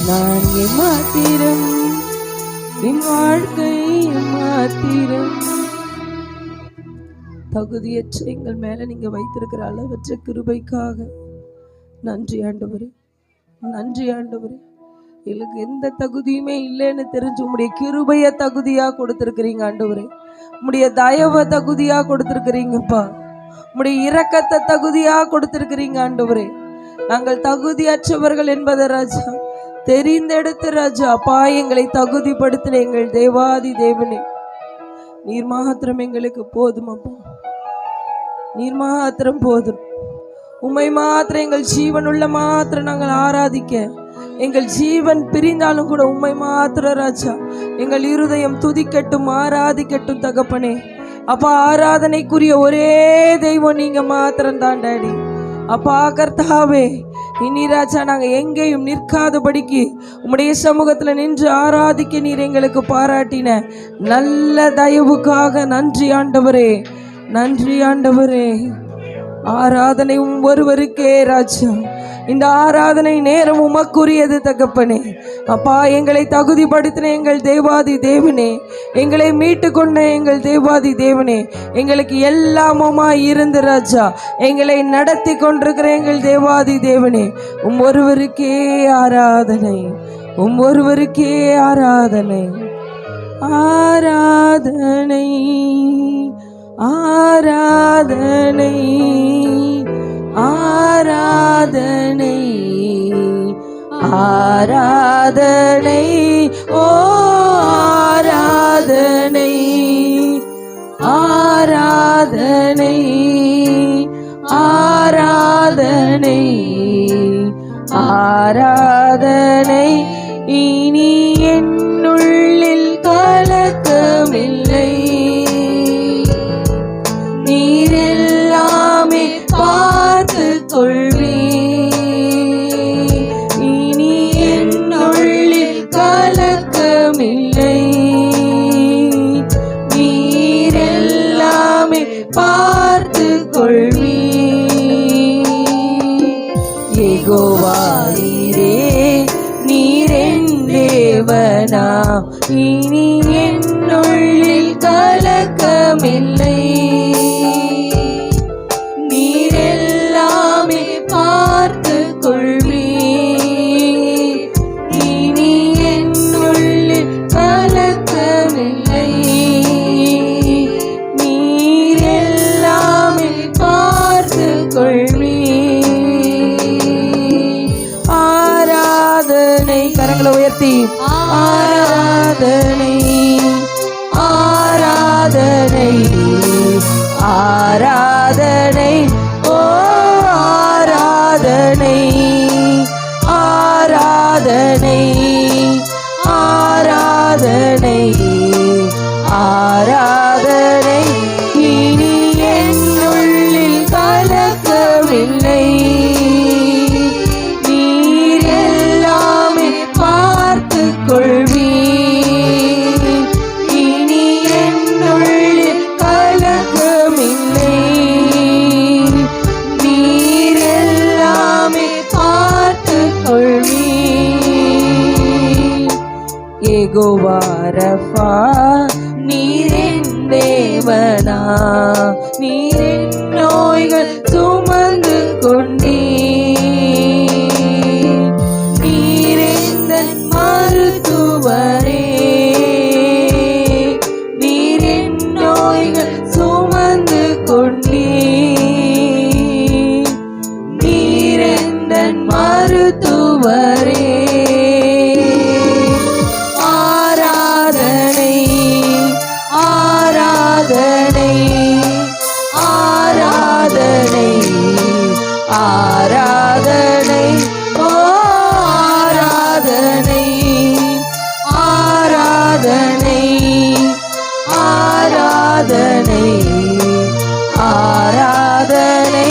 நான் எம்மாத்திரம், என் வாழ்க்கை எம்மாத்திரம். தகுதியற்ற எங்கள் மேல நீங்க வைத்திருக்கிற அளவற்ற கிருபைக்காக நன்றி ஆண்டவரே, நன்றி ஆண்டவரே. எங்களுக்கு எந்த தகுதியுமே இல்லைன்னு தெரிஞ்சு உம்முடைய கிருபைய தகுதியா கொடுத்திருக்கிறீங்க ஆண்டவரே. உம்முடைய தயவை தகுதியா கொடுத்திருக்கிறீங்கப்பா. உம்முடைய இரக்கத்தை தகுதியா கொடுத்திருக்கிறீங்க ஆண்டவரே. நாங்கள் தகுதியற்றவர்கள் என்பதை ராஜா தெரிந்தெடுத்து ராஜா அப்பா எங்களை தகுதிப்படுத்தின எங்கள் தேவாதி தேவனே, நீர் மாத்திரம் எங்களுக்கு போதும் அப்பா. நீர் மாத்திரம் போதும். உம்மை மாத்திரம் எங்கள் ஜீவனுள்ள மாத்திரம் நாங்கள் ஆராதிக்க, எங்கள் ஜீவன் பிரிந்தாலும் கூட உம்மை மாத்திரம் ராஜா எங்கள் இருதயம் துதிக்கட்டும், ஆராதிக்கட்டும் தகப்பனே. அப்பா, ஆராதனைக்குரிய ஒரே தெய்வம் நீங்க மாத்திரம் தான் டாடி. அப்பா கர்த்தாவே, இனி ராஜா நாங்கள் எங்கேயும் நிற்காதபடிக்கு உம்முடைய சமூகத்தில் நின்று ஆராதிக்க நீர் எங்களுக்கு பாராட்டின நல்ல தயவுக்காக நன்றி ஆண்டவரே, நன்றி ஆண்டவரே. ஆராதனை ஒருவருக்கே ராஜா. இந்த ஆராதனை நேரம் உமக்குரியது தகப்பனே. அப்பா, எங்களை தகுதிப்படுத்தின எங்கள் தேவாதி தேவனே, எங்களை மீட்டு கொண்ட எங்கள் தேவாதி தேவனே, எங்களுக்கு எல்லாமுமாய் இருந்து ராஜா எங்களை நடத்தி கொண்டிருக்கிற எங்கள் தேவாதி தேவனே, ஒருவருக்கே ஆராதனை, ஒருவருக்கே ஆராதனை. ஆராதனை ஆராதனை ஆராதனை ஆராதனை ஓ ஆராதனை ஆராதனை ஆராதனை ஆராதனை. இனி என்னுள்ளில் கலக்கமில்லை, நீரெல்லாமே பார்த்து கொள்வே. இனி என்னுள்ளில் கலக்கமில்லை, நீரெல்லாமே பார்த்து கொள்வே. யெகோவா நீரே, நீரென் தேவனா, இனி என்னுள்ளில் கலக்கமில்லை, நீரெல்லாமே பார்த்து கொள்வே. இனி என்னுள்ளில் கலக்கமில்லை, நீரெல்லாமே பார்த்து கொள்வே. ஆராதனை, கரங்களை உயர்த்தி ஆராதனை ஆராதனை ஆராதனை ஓ ஆராதனை ஆராதனை ஆராதனை ஆராதனை. இனி என்னுள்ளில் கலக்கமில்லை, நீரெல்லாமே பார்த்து கொள்வே. இனி என்னுள்ளில் கலக்கமில்லை, நீரெல்லாமே பார்த்து கொள்வே. யெகோவா ரஃபா, நீரென் தேவனா, நீரென் நோய்கள் சுமந்து கொண்டே. நீரெந்தன் மருத்துவரே, நீரென் நோய்கள் சுமந்து கொண்டே. நீரெந்தன் மருத்துவரே. ஆராதனை ஆராதனை ஆராதனை ஆராதனை ஓ ஆராதனை ஆராதனை ஆராதனை ஆராதனை.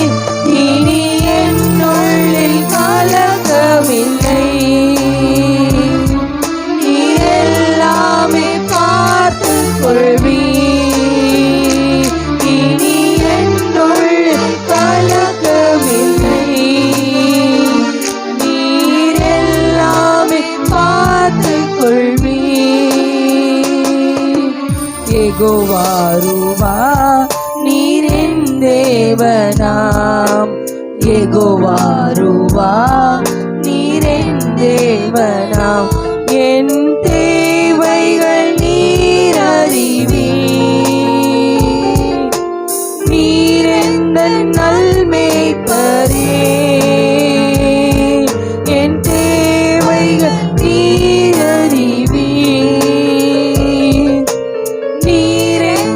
இனி என்னுள்ளில் கலக்கமில்லை, நீரெல்லாமே பார்த்து கொள்வே. இனி என்னுள்ளில் கலக்கமில்லை, நீரெல்லாமே பார்த்து கொள்வே. யெகோவா ரூவா, நீரென் தேவனாம். யெகோவா ரூவா, நீரென் தேவனாம். என் தேவைகள் நீர் அறிவே, நீரெந்தன் நல்மேய்ப்பரே. என் தேவைகள் நீர் அறிவே, நீரெந்தன்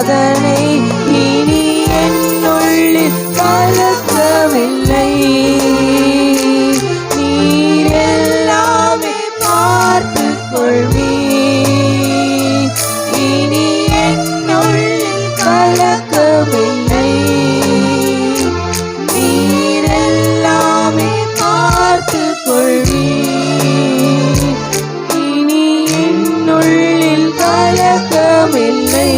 சாதனை இனி என்னுள்ளில் கலக்கமில்லை. நீர் எல்லாமே பார்த்துக் கொள்வீர். இனி என்னுள்ளில் கலக்கமில்லை. நீர் எல்லாமே பார்த்துக் கொள்வீர். இனி என்னுள்ளில் கலக்கமில்லை.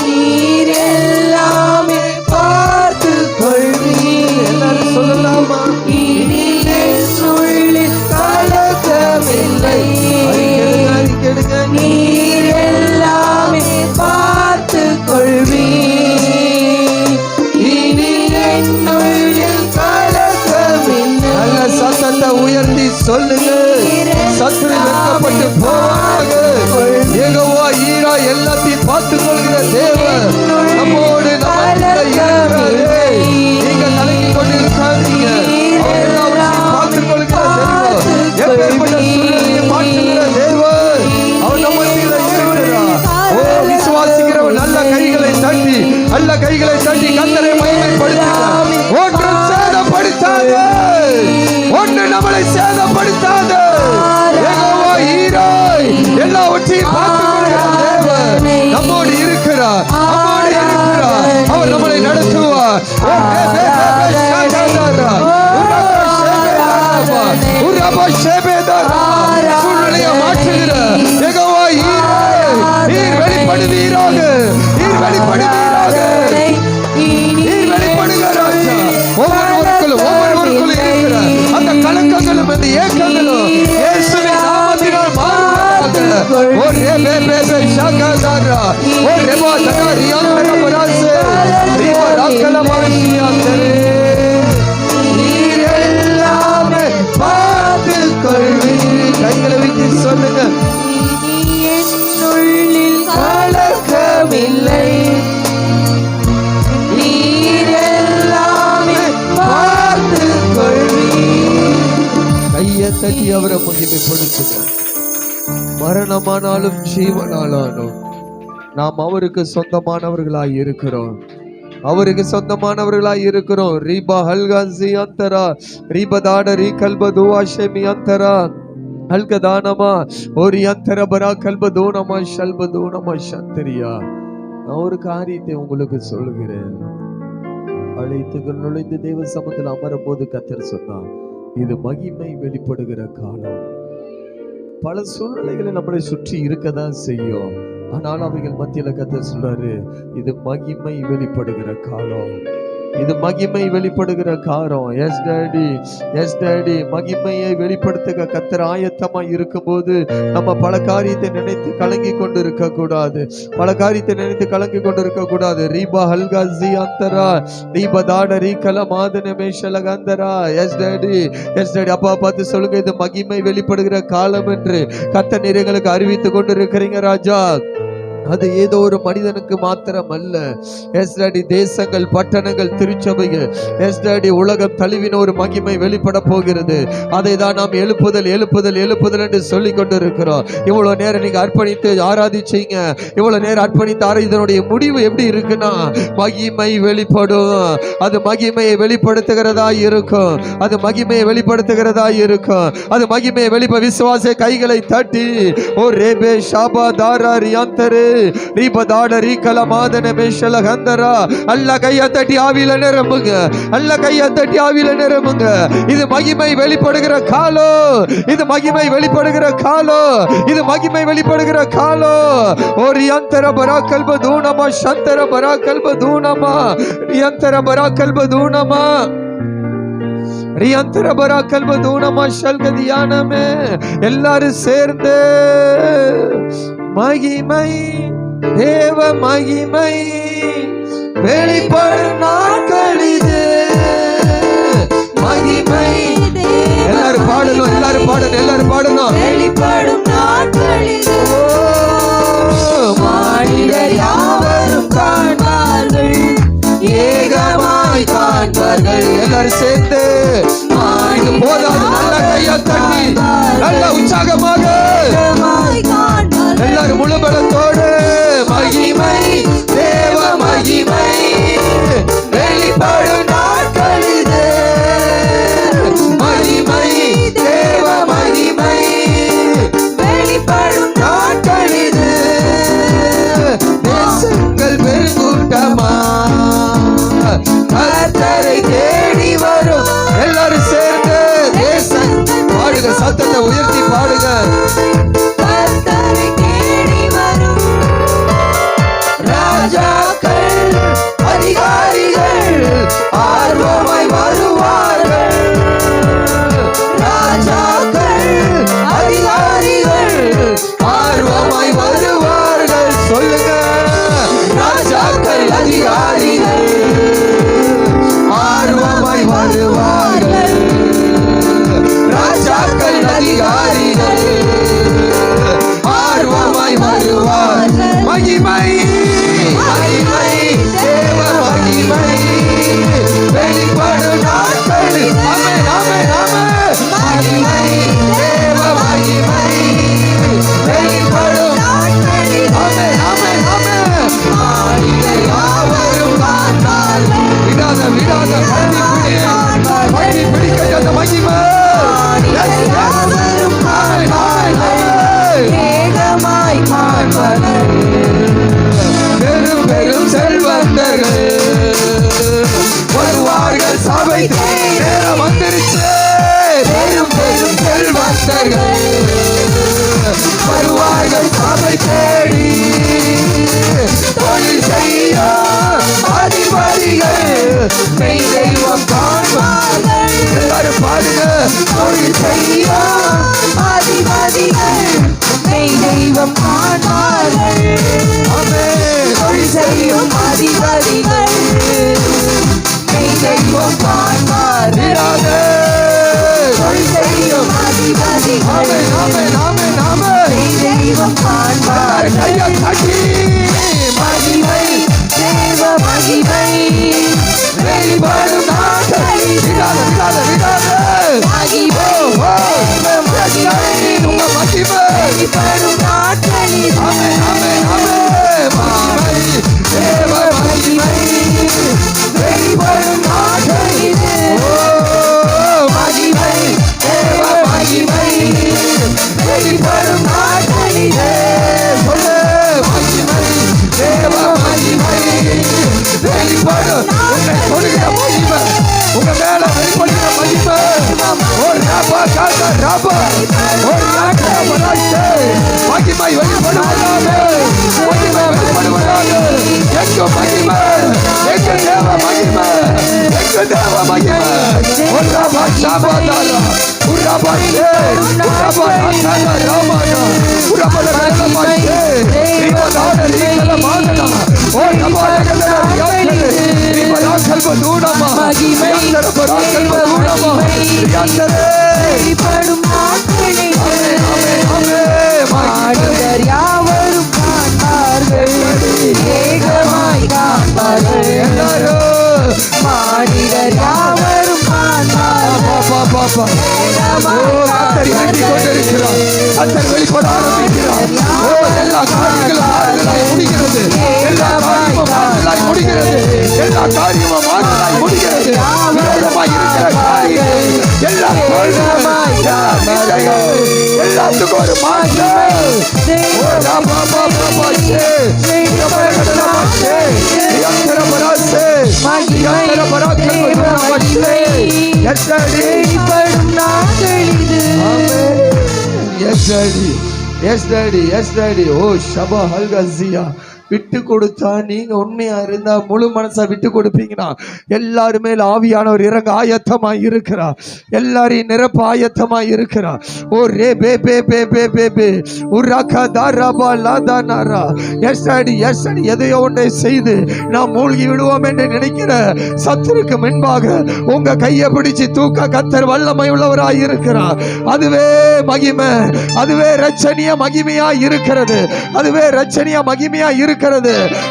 நீர் எல்லாமே பார்த்துக் கொள்வீர். எல்லாரும் சொல்லலாமா? இனி என்னுள்ளில் கலக்கமில்லை. அறிக்கையிடுங்க. நீர் எல்லாமே பார்த்துக் கொள்வீர். இனி என்னுள்ளில் கலக்கமில்லை. நல்ல சத்தத்தை உயர்த்தி சொல்லுங்க. சத்துரு வெட்கப்பட்டு போவாங்க. யெகோவா ஈரா எல்லாத்தையும் பார்த்துக் கொள்கிற தேவன் நம்மோடு இருக்கிறாரே. நீங்க கலங்கி கொண்டு இருக்காதீங்க. அவர் எல்லாவற்றையும் பார்த்துக் கொள்கிற தேவன். எப்பேற்பட்ட சூழ்நிலையை மாற்றுகிற தேவன் அவர் நம்ம மத்தியில இருக்கிறார். ஓ, விசுவாசிக்கிறவன் நல்ல கைகளை தட்டி கர்த்தரை மகிமைப்படுத்துகிறார். ஒன்றும் சேதப்படுத்தாது. ஒன்று நம்மளை சேதப்படுத்தாது. யெகோவா ஈராய் எல்லாவற்றையும் பார்த்துக் கொள்கிற தேவன் நம்மோடு இருக்கிறார். அவர் நம்மளை நடத்துவார். சூழ்நிலையை மாற்றுகிற யெகோவா ஈராய் நீர் வெளிப்படுவீராக. நீர் வெளிப்படுவீராக. நீர் வெளிப்படுகிற ராஜா. ஒவ்வொருவருக்குள்ளும் இருக்கிற அந்த கலக்கங்களும் அந்த ஏக்கங்களும் இயேசுவின் நாமத்தினால் மாறுவதாக. ஓ ரெபே பெபே ஷகதாரா. ஓ ரெபா தகாரியாந்தர பராசே. ரிபா ராக்கலமாஷியாந்தரே. நீர் எல்லாமே பார்த்துக் கொள்வீர். கைகளை வைத்து சொல்லுங்க. இனி என்னுள்ளில் கலக்கமில்லை. நீர் எல்லாமே பார்த்துக் கொள்வீர். கையை தட்டி அவரை மகிமைப்படுத்துங்க. மரணமானாலும் ஜீவனானாலும் நாம் அவருக்கு சொந்தமானவர்களாய் இருக்கிறோம். அவருக்கு சொந்தமானவர்களாய் இருக்கிறோம். ரீபா ஹல்காசி அந்தரா ரீபதாட ரீ கல்பதுவா ஷெமி அந்தரா ஹல்கதானமா ஒரு அந்தர பரா கல்பதோனமா ஷல்பதோனமா சந்தரியா. நான் ஒரு காரியத்தை உங்களுக்கு சொல்லுகிறேன். அழைத்துகள் நுழைந்து தேவ சமூகத்தில் அமரும் போது கர்த்தர் சொன்னார், இது மகிமை வெளிப்படுகிற காலம். பல சூழ்நிலைகளை நம்மளை சுற்றி இருக்கதான் செய்யும். ஆனால் அவைகள் மத்தியில கர்த்தர் சொல்றாரு, இது மகிமை வெளிப்படுகிற காலம். இது மகிமை வெளிப்படுகிற காலம். S daddy, yes daddy. மகிமையை வெளிப்படுத்துக கர்த்தர் ஆயத்தமா இருக்கும்போது நம்ம பல காரியத்தை நினைத்து கலங்கி கொண்டு இருக்க கூடாது. ரீபா ஹல்காசி அந்தரா ரீபா தாட ரீகல மாதன மேஷலகந்தரா. Yes daddy, yes daddy. அப்பா பார்த்து சொல்லுங்க, இது மகிமை வெளிப்படுகிற காலம் என்று கர்த்தர் நீர் எங்களுக்கு அறிவித்து கொண்டு இருக்கிறீங்க ராஜா. அது ஏதோ ஒரு மனிதனுக்கு மாத்திரம் அல்ல. எஸ் டாடி, தேசங்கள், பட்டணங்கள், திருச்சபைகள், எஸ் டாடி, உலகம் தழுவின ஒரு மகிமை வெளிப்பட போகிறது. அதை தான் நாம் எழுப்புதல் என்று சொல்லி கொண்டு இருக்கிறோம். இவ்வளவு நேரம் நீங்க அர்ப்பணித்து ஆராதிச்சீங்க. இவ்வளவு நேரம் அர்ப்பணித்து இதனுடைய முடிவு எப்படி இருக்குன்னா, மகிமை வெளிப்படும். அது மகிமையை வெளிப்படுத்துகிறதா இருக்கும். அது மகிமையை விசுவாச கைகளை தட்டி ஓ ரேபே ஷாபா தாரா ரியாந்தரே ரீபதாட ரீகல மாதன மேஷல கந்தரா. அல்ல கையை தட்டி ஆவியில நிரம்புங்க. இது மகிமை வெளிப்படுகிற காலம். ஓ ரியந்தர பராக்கல்ப தூணமா சந்தர பராக்கல்ப தூணமா ரியந்தர பராக்கல்ப தூணமா ரியந்தர பராக்கல்ப தூணமா ஷல்கதியானமே. எல்லாரும் சேர்ந்து மகிமை, தேவ மகிமை வெளிப்படும் நாட்கள் இது. மகிமை எல்லாரும் பாடணும். வெளிப்படும் நாட்கள் இது. மானிடர் யாவரும் காண்பார்கள், ஏகமாய் காண்பார்கள். எல்லாரும் சேர்ந்து போதாது. நல்ல கையை தட்டி நல்ல உற்சாகமாக எல்லாரும் முழு பலத்தோடு மகிமை அதிகாரிகள் ஆர்வமாய் வருவார். மகிமை மகிமை தேவ மகிமை வெளிப்படும் நாட்களில் ஆமென் ஆமென் ஆமென். மகிமை தேவ மகிமை வெளிப்படும் நாட்களில் ஆமென் ஆமென் ஆமென். மாநிலை யாவரும் காண்பார்கள். விடாத விடாத படி பிடிக்க அந்த மகிமை யாவரும் காண்பார்கள். ஏகமாய் காண்பார்கள். பெரும் பெரும் செல்வந்தர்கள் வருவார்கள் சபை நேரம் வந்துருச்சு. பெரும் பெரும் செல்வந்தர்கள் வருவார்கள் சபை தேடி. தொழில் செய்ய அதிபதிகள் மெய் தெய்வம் காண்பார்கள். எல்லாரும் பாடுங்க. தொழில் செய்ய அதிபதிகள் மெய் தெய்வம் காண்பார்கள். தொழில் செய்யும் அதிபதிகள் மெய் தெய்வம் காண்பார்கள். தொழில் செய்யும் அதிபதிகள் மெய் தெய்வம் காண்பார்கள். கையை தட்டி மகிமை தேவ மகிமை வெளிப்படும் நாட்களில் விடாத விடாத விடாத மகிமை தேவ மகிமை உங்க மகிமை வெளிப்படும் நாட்களில் ஆமென் ஆமென் ஆமென். மகிமை தேவ மகிமை வெளிப்படும் நாட்களில் மகிமை தேவ மகிமை வெளிப்படும் நாட்களில் சொல்லு. மகிமை தேவ மகிமை வெளிப்படும் உன்னை கொடுக்கிற மகிமை உங்க மேல வெளிப்படுகிற மகிமை. ஒரு ராபா காக்க ராபா ஒரு நாட்டை மகிமை வெளிப்படுவதாக மகிமை வெளிப்படுவதாக. எங்க மகிமை எங்க தேவ மகிமை எங்க தேவ மகிமை. ஒரு ராபா சாபாதாரா ஒரு ராபா ராபா நாட்டா ராமானா ஒரு ராபா ராமாச்சே ரிபதான ரிகல மாதனா ஓ ராபா லகல யாக்கலே ரிபதா கல்ப தூடமா யந்தர பராக்கல்ப தூடமா யந்தர வெளிப்படும் நாட்களில் ஆமென் ஆமென். மானிடர் யாவரும் காண்பார்கள். ஏகமாய் காண்பார்கள். எல்லாரும் மானிடர் யாவரும் காண்பார்கள். பாப்பா பாப்பா கர்த்தர் இறங்கி கொண்டிருக்கிறார். கர்த்தர் வெளிப்பட ஆரம்பிக்கிறார். எல்லா காரியங்களும் மாறுதலாய் முடிகிறது. எல்லா காரியமும் மாறுதலாய் முடிகிறது. எல்லா காரியமும் மாறுதலாய் முடிகிறது. விரோதமாய் இருக்கிற காரியங்கள் எல்லா தோல்விகளும் எல்லாத்துக்கும் ஒரு மாற்றம். விட்டு கொடுத்தா நீங்க உண்மையா இருந்தா முழு மனசா விட்டு கொடுப்பீங்கன்னா எல்லாருமே ஆவியானவர் இறங்க ஆயத்தமா இருக்கிறார். எல்லாரையும் நிரப்ப ஆயத்தமா இருக்கிறார். ஓ ரே பே பே பே பே பே பே உரகா தாரபா லாதானாரா. எஸ் டாடி எதையோ ஒன்றை செய்து நாம் மூழ்கி விடுவோம் என்று நினைக்கிற சத்துருக்கு முன்பாக உங்க கையை பிடிச்சு தூக்க கர்த்தர் வல்லமை உள்ளவராய் இருக்கிறார். அதுவே மகிமை. அதுவே ரட்சணிய மகிமையா இருக்கிறது. அதுவே ரட்சணிய மகிமையா இருக்கிறது.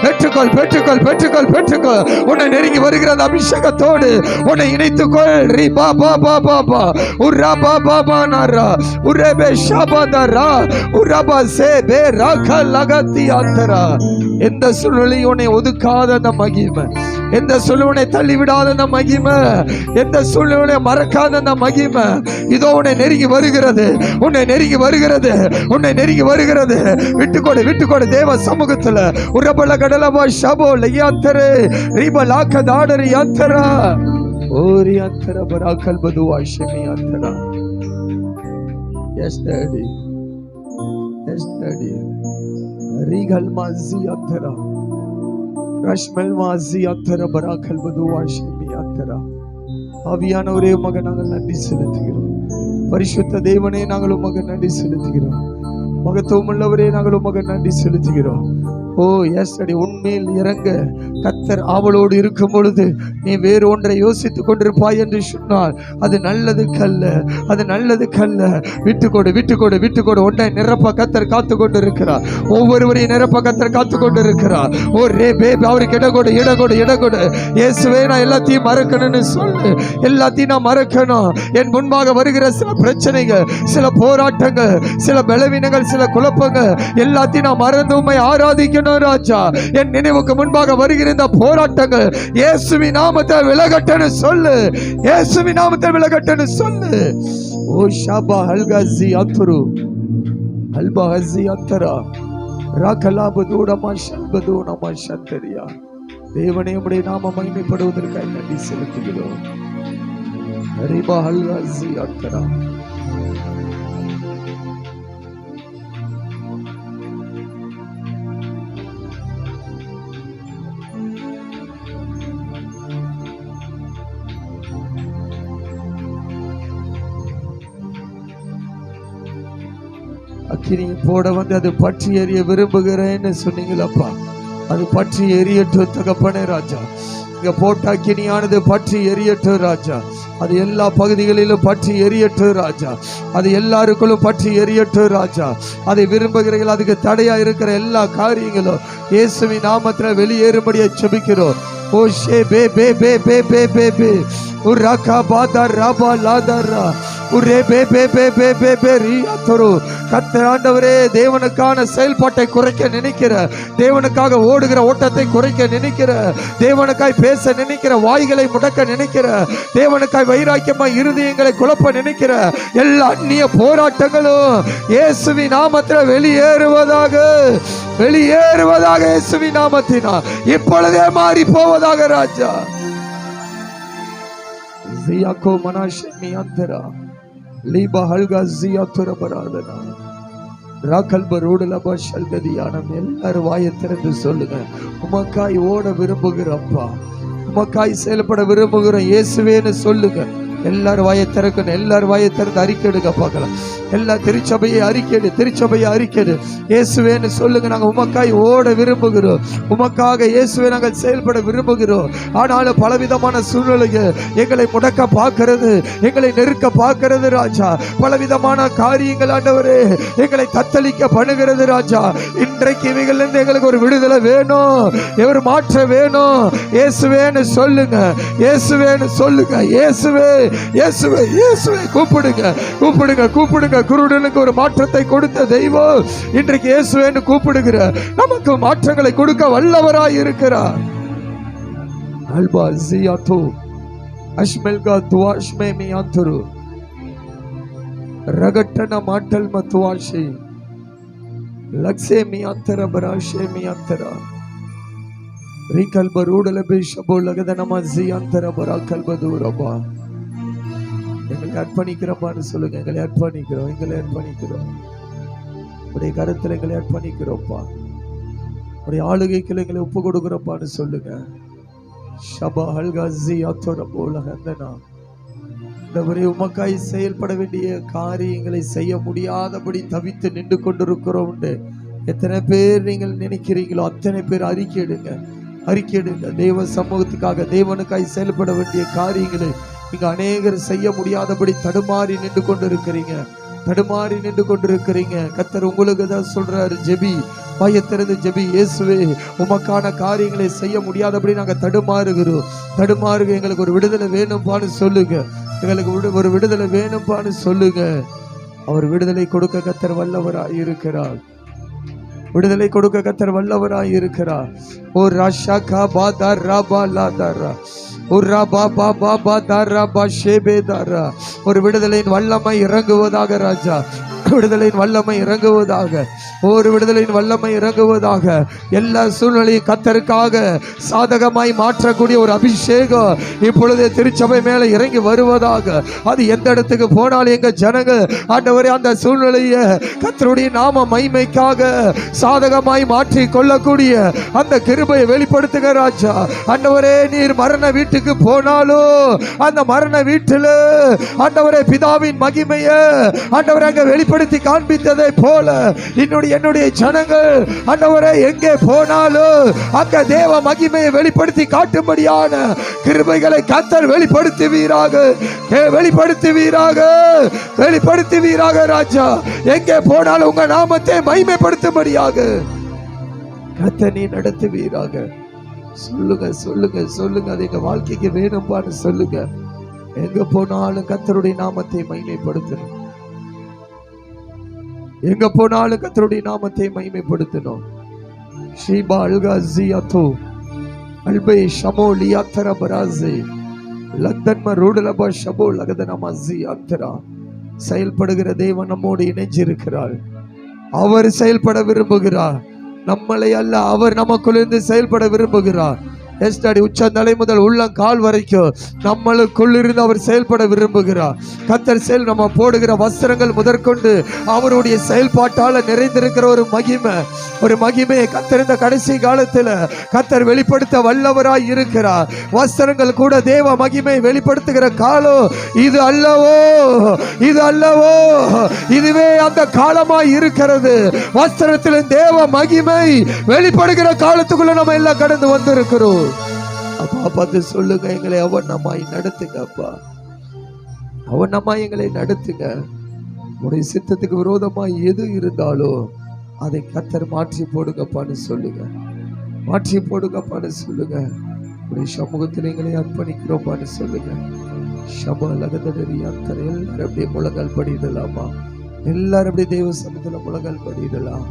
பெற்றுக்கொள் பெற்றுக்கொள் பெற்றுக்கொள் பெற்றுக்கொள். உன்னை நெருங்கி வருகிற அபிஷேகத்தோடு உன்னை இணைத்துக்கொள். ரி பா பா பா பா பா உரா பா பா பா நாரா உரபே ஷாபாதரா உரபா சே பே ராக லகதி அந்தரா. எந்த சூழ்நிலையும் உன்னை ஒதுக்காத அந்த மகிமை, எந்த சூழ்நிலை தள்ளிவிடாத அந்த மகிமை, எந்த சூழ்நிலை மறக்காத அந்த மகிமை இதோ உன்னை நெருங்கி வருகிறது. உன்னை நெருங்கி வருகிறது. உன்னை நெருங்கி வருகிறது. விட்டுக்கொடு விட்டுக்கொடு. தேவ சமூகத்துல உரபல கடலபா ஷபோ லயாத்தரே ரிபலாக தாடரி யாத்தரா ஓரி யாத்தரா பராக்கல் பதுவா ஷமி யாத்தரா. எஸ் டாடி எஸ் டாடி ரிகல் மாசி யாத்தரா ரஷ்மல் மாசி யாத்தரா பராக்கல் பதுவா ஷமி யாத்தரா. ஆவியானவரே உமக்கு நாங்கள் நன்றி செலுத்துகிறோம். பரிசுத்த தேவனே நாங்கள் உமக்கு நன்றி செலுத்துகிறோம். மகத்துவம் உள்ளவரே நாங்கள் உமக்கு நன்றி செலுத்துகிறோம். ஓ எஸ்டடி உண்மையில் இறங்க கத்தர் ஆவலோடு இருக்கும் பொழுது நீ வேறு ஒன்றை யோசித்துக் கொண்டிருப்பாய் என்று சொன்னால் அது நல்லது கல்ல, அது நல்லது கல்ல. விட்டுக்கொடு விட்டுக்கொடு விட்டுக்கொடு. ஒன்றை நிரப்ப கத்தர் காத்து கொண்டு இருக்கிறார். ஒவ்வொருவரையும் நிரப்ப கத்தர் காத்து கொண்டு இருக்கிறார். ஓ ரே பேபி அவருக்கு இடகொடு இடகொடு இடகொடு. இயேசுவே நான் எல்லாத்தையும் மறக்கணும்னு சொல்லு. எல்லாத்தையும் நான் மறக்கணும். என் முன்பாக வருகிற சில பிரச்சனைகள், சில போராட்டங்கள், சில பலவீனங்கள், சில குழப்பங்கள் எல்லாத்தையும் நான் மறந்து உம்மை ஆராதிக்கணும் ராஜா. என் நினைவுக்கு முன்பாக வருகிற இந்த போராட்டங்கள் இயேசுவின் நாமத்தில் விலகட்டன்னு சொல்லு. இயேசுவின் நாமத்தில் விலகட்டன்னு சொல்லு. ஓ ஷாபா அல்காசி அத்ரு அல்பா ஹசி அத்தரா ராகலாபு தூடமா ஷல்பது நம சந்தரியா. தேவனே உம்முடைய நாம மகிமைப்படுவதற்காக நன்றி செலுத்துகிறோம். ஹரிபா அல்காசி அத்தரா. அக்கினி போட வந்து அது பற்றி எரிய விரும்புகிறேன்னு சொன்னீங்களப்பா. அது பற்றி எரியட்டும் தகப்பனே ராஜா. இங்க போட்ட அக்கினியானது பற்றி எரியட்டும் ராஜா. அது எல்லா பகுதிகளிலும் பற்றி எரியட்டும் ராஜா. அது எல்லாருக்குள்ளும் பற்றி எரியட்டும் ராஜா. அதை விரும்புகிறீர்கள். அதுக்கு தடையா இருக்கிற எல்லா காரியங்களும் இயேசுவின் நாமத்தில் வெளியேறும்படியா செபிக்கிறோம். ஓ ஷே பே பே பே பே பே பே பே உரகா பாதா ரபா லாதரா உரே பே பே பே பே பே பே ரியாதரு. கர்த்தர் ஆண்டவரே, தேவனுக்கான செயல்பாட்டை குறைக்க நினைக்கிற, தேவனுக்காக ஓடுகிற ஓட்டத்தை குறைக்க நினைக்கிற, தேவனுக்காய் பேச நினைக்கிற வாய்களை முடக்க நினைக்கிற, தேவனுக்காய் வைராக்கியமாய் இருதயங்களை குழப்ப நினைக்கிற எல்லா அந்நிய போராட்டங்களும் இயேசுவின் நாமத்தில் வெளியேறுவதாக, வெளியேறுவதாக. இயேசுவின் நாமத்தினால் இப்பொழுதே மாறி போவதாக ராஜா. ஜியாக்கோ மனாஷமி அந்தரா லீபா ஹல்கா ஜியாத்துர பராதனா ராகல்ப ரோடுலபா ஷல்கதியானம். எல்லாரும் வாயை திறந்து சொல்லுங்க. உமக்காய் ஓட விரும்புகிறப்பா, உமக்காய் செயல்பட விரும்புகிறோம் இயேசுவேன்னு சொல்லுங்க. எல்லாரும் வாயை திறக்கணும். எல்லாரும் வாயை திறந்து அறிக்கைடுங்க பார்க்கலாம். எல்லா திருச்சபையை அறிக்கைடு, திருச்சபையை அறிக்கைடு. இயேசுவேன்னு சொல்லுங்க. நாங்கள் உமக்காய் ஓட விரும்புகிறோம். உமக்காக இயேசுவே நாங்கள் செயல்பட விரும்புகிறோம். ஆனாலும் பலவிதமான சூழ்நிலைகள் எங்களை முடக்க பார்க்கிறது, எங்களை நெருக்க பார்க்கிறது ராஜா. பலவிதமான காரியங்கள் ஆண்டவரே எங்களை தத்தளிக்க பண்ணுகிறது ராஜா. இன்றைக்கு இவைகளிலிருந்து எங்களுக்கு ஒரு விடுதலை வேணும், ஒரு மாற்றம் வேணும். இயேசுவேன்னு சொல்லுங்க, இயேசுவேன்னு சொல்லுங்க. இயேசுவே இயேசுவே இயேசுவே கூப்பிடுங்க, கூப்பிடுங்க, கூப்பிடுங்க. குருடனுக்கு ஒரு மாற்றத்தை கொடுத்த தெய்வம் இன்றைக்கு இயேசுவேன்னு கூப்பிடுகிற நமக்கு மாற்றங்களை கொடுக்க வல்லவராய் இருக்கிறார். அல்பா ஜியாத்து அஷ்மெல்கா துவாஷ்மே மியாத்துரு ரகட்டன மாட்டல் மத்துவாஷி லக்ஸே மியாத்தர பராஷே மியாத்தரா ரிகல்ப ரூடல பிஷபோ லகதனமா ஜியாந்தர பராகல்பதுரபா. எங்களை அர்ப்பணிக்கிறோம்னு சொல்லுங்க. எங்களை அர்ப்பணிக்கிறோம், எங்களை அர்ப்பணிக்கிறோம். உடைய கருத்துல எங்களை அர்ப்பணிக்கிறோம்ப்பா. உடைய ஆளுகைக்குள்ள எங்களை ஒப்பு கொடுக்கிறோம்ப்பான்னு சொல்லுங்க. ஷபா ஹல்காசி அத்தோட போல ஹந்தனா. இந்த ஒரே உமக்காய் செயல்பட வேண்டிய காரியங்களை செய்ய முடியாதபடி தவித்து நின்று கொண்டிருக்கிறோம். எத்தனை பேர் நீங்கள் நினைக்கிறீங்களோ அத்தனை பேர் அறிக்கையிடுங்க, அறிக்கையிடுங்க. தேவ சமூகத்துக்காக, தேவனுக்காய் செயல்பட வேண்டிய காரியங்களை இங்க அநேகர் செய்ய முடியாதபடி தடுமாறி நின்று கொண்டிருக்கிறீங்க, தடுமாறி நின்று கொண்டிருக்கிறீங்க. கர்த்தர் உங்களுக்கு தான் சொல்றாரு, ஜெபி, வாயத்திறந்து ஜெபி. இயேசுவே, உமக்கான காரியங்களை செய்ய முடியாதபடி நாங்க தடுமாறுகிறோம், தடுமாறுக. எங்களுக்கு ஒரு விடுதலை வேணும்பான்னு சொல்லுங்க, எங்களுக்கு ஒரு விடுதலை வேணும்பான்னு சொல்லுங்க. அவர் விடுதலை கொடுக்க கர்த்தர் வல்லவராய் இருக்கிறார், விடுதலை கொடுக்க கர்த்தர் வல்லவராய் இருக்கிறார். ஓ ராஷா கா பாதா ராபா லாதாரா ஒரு விடுதலையின் வல்லமை இறங்குவதாக ராஜா, விடுதலையின் வல்லமை இறங்குவதாக, ஒரு விடுதலையின் வல்லமை இறங்குவதாக. எல்லா சூழ்நிலையும் கர்த்தருக்காக சாதகமாய் மாற்றக்கூடிய ஒரு அபிஷேகம் இப்பொழுது திருச்சபை மேல இறங்கி வருவதாக. அது எந்த இடத்துக்கு போனாலும் எங்க ஜனங்க ஆண்டவரே அந்த சூழ்நிலையை கர்த்தருடைய நாம மகிமைக்காக சாதகமாய் மாற்றி கொள்ளக்கூடிய அந்த கிருபையை வெளிப்படுத்துக ராஜா. ஆண்டவரே, நீர் மரண வீட்டுக்கு போனாலும் அந்த மரண வீட்டில் ஆண்டவரே பிதாவின் மகிமையை ஆண்டவரே அங்க வெளிப்படுத்த வெளிப்படுத்தி காண்பித்ததை போல என்னுடைய ஜனங்கள் ஆண்டவரே எங்கே போனாலும் அங்க தேவ மகிமையை வெளிப்படுத்தி காட்டும்படியான கிருபைகளை கர்த்தர் வெளிப்படுத்துவீராக, வெளிப்படுத்துவீராக ராஜா. எங்கே போனாலும் உங்க நாமத்தை மகிமைப்படுத்தும்படியாக கர்த்தர் நீ நடத்துவீராக. சொல்லுங்க அது எங்க வாழ்க்கைக்கு வேணும்பான்னு சொல்லுங்க. எங்க போனாலும் கர்த்தருடைய நாமத்தை மகிமைப்படுத்தணும். எங்க போனாலும் கர்த்தருடைய நாமத்தை மகிமைப்படுத்தணும். ஷீபா அல்காசி அத்தோ அல்பே ஷமோ லியாத்தர பராசே லக்தன்ம ரோடலபா ஷபோ லகதனமசி அந்தரா. செயல்படுகிற தேவன் நம்மோடு இணைஞ்சிருக்கிறார். அவர் செயல்பட விரும்புகிறார். நம்மளை அல்ல, அவர் நமக்குள்ளிருந்து செயல்பட விரும்புகிறார். எஸ்டாடி உச்சந்தலை முதல் உள்ளங்கால் வரைக்கும் நம்மளுக்குள்ளிருந்து அவர் செயல்பட விரும்புகிறார். கர்த்தர் நம்ம போடுகிற வஸ்திரங்கள் முதற்கொண்டு அவருடைய செயல்பாட்டால நிறைந்திருக்கிற ஒரு மகிமையை கர்த்தர் இந்த கடைசி காலத்துல கர்த்தர் வெளிப்படுத்த வல்லவராய் இருக்கிறார். வஸ்திரங்கள் கூட தேவ மகிமை வெளிப்படுத்துகிற காலம் இது அல்லவோ, இதுவே அந்த காலமாய் இருக்கிறது. வஸ்திரத்திலும் தேவ மகிமை வெளிப்படுகிற காலத்துக்குள்ள நம்ம எல்லாம் கடந்து வந்திருக்கிறோம். அப்பா பார்த்து சொல்லுங்க, எங்களை அவனமாய் நடத்துங்க. அப்பா அவனமாய் எங்களை நடத்துங்க. உடைய சித்தத்துக்கு விரோதமாய் எது இருந்தாலும் அதை கர்த்தர் மாற்றி போடுங்கப்பான்னு சொல்லுங்க. உடைய சமூகத்தில் எங்களை அர்ப்பணிக்கிறோம்பான்னு சொல்லுங்க. சபா லகதரி அத்தனை எல்லாரும் அப்படியே முழங்கால் படிடலாமா? எல்லாரும் அப்படியே தேவ சமூகத்தில் முழங்கால் படிடலாம்.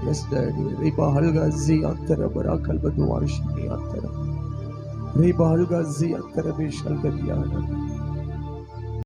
Yes, Daddy. Reba halgazi antara barakal badu warshini antara. Reba halgazi antara bishal gadiyana.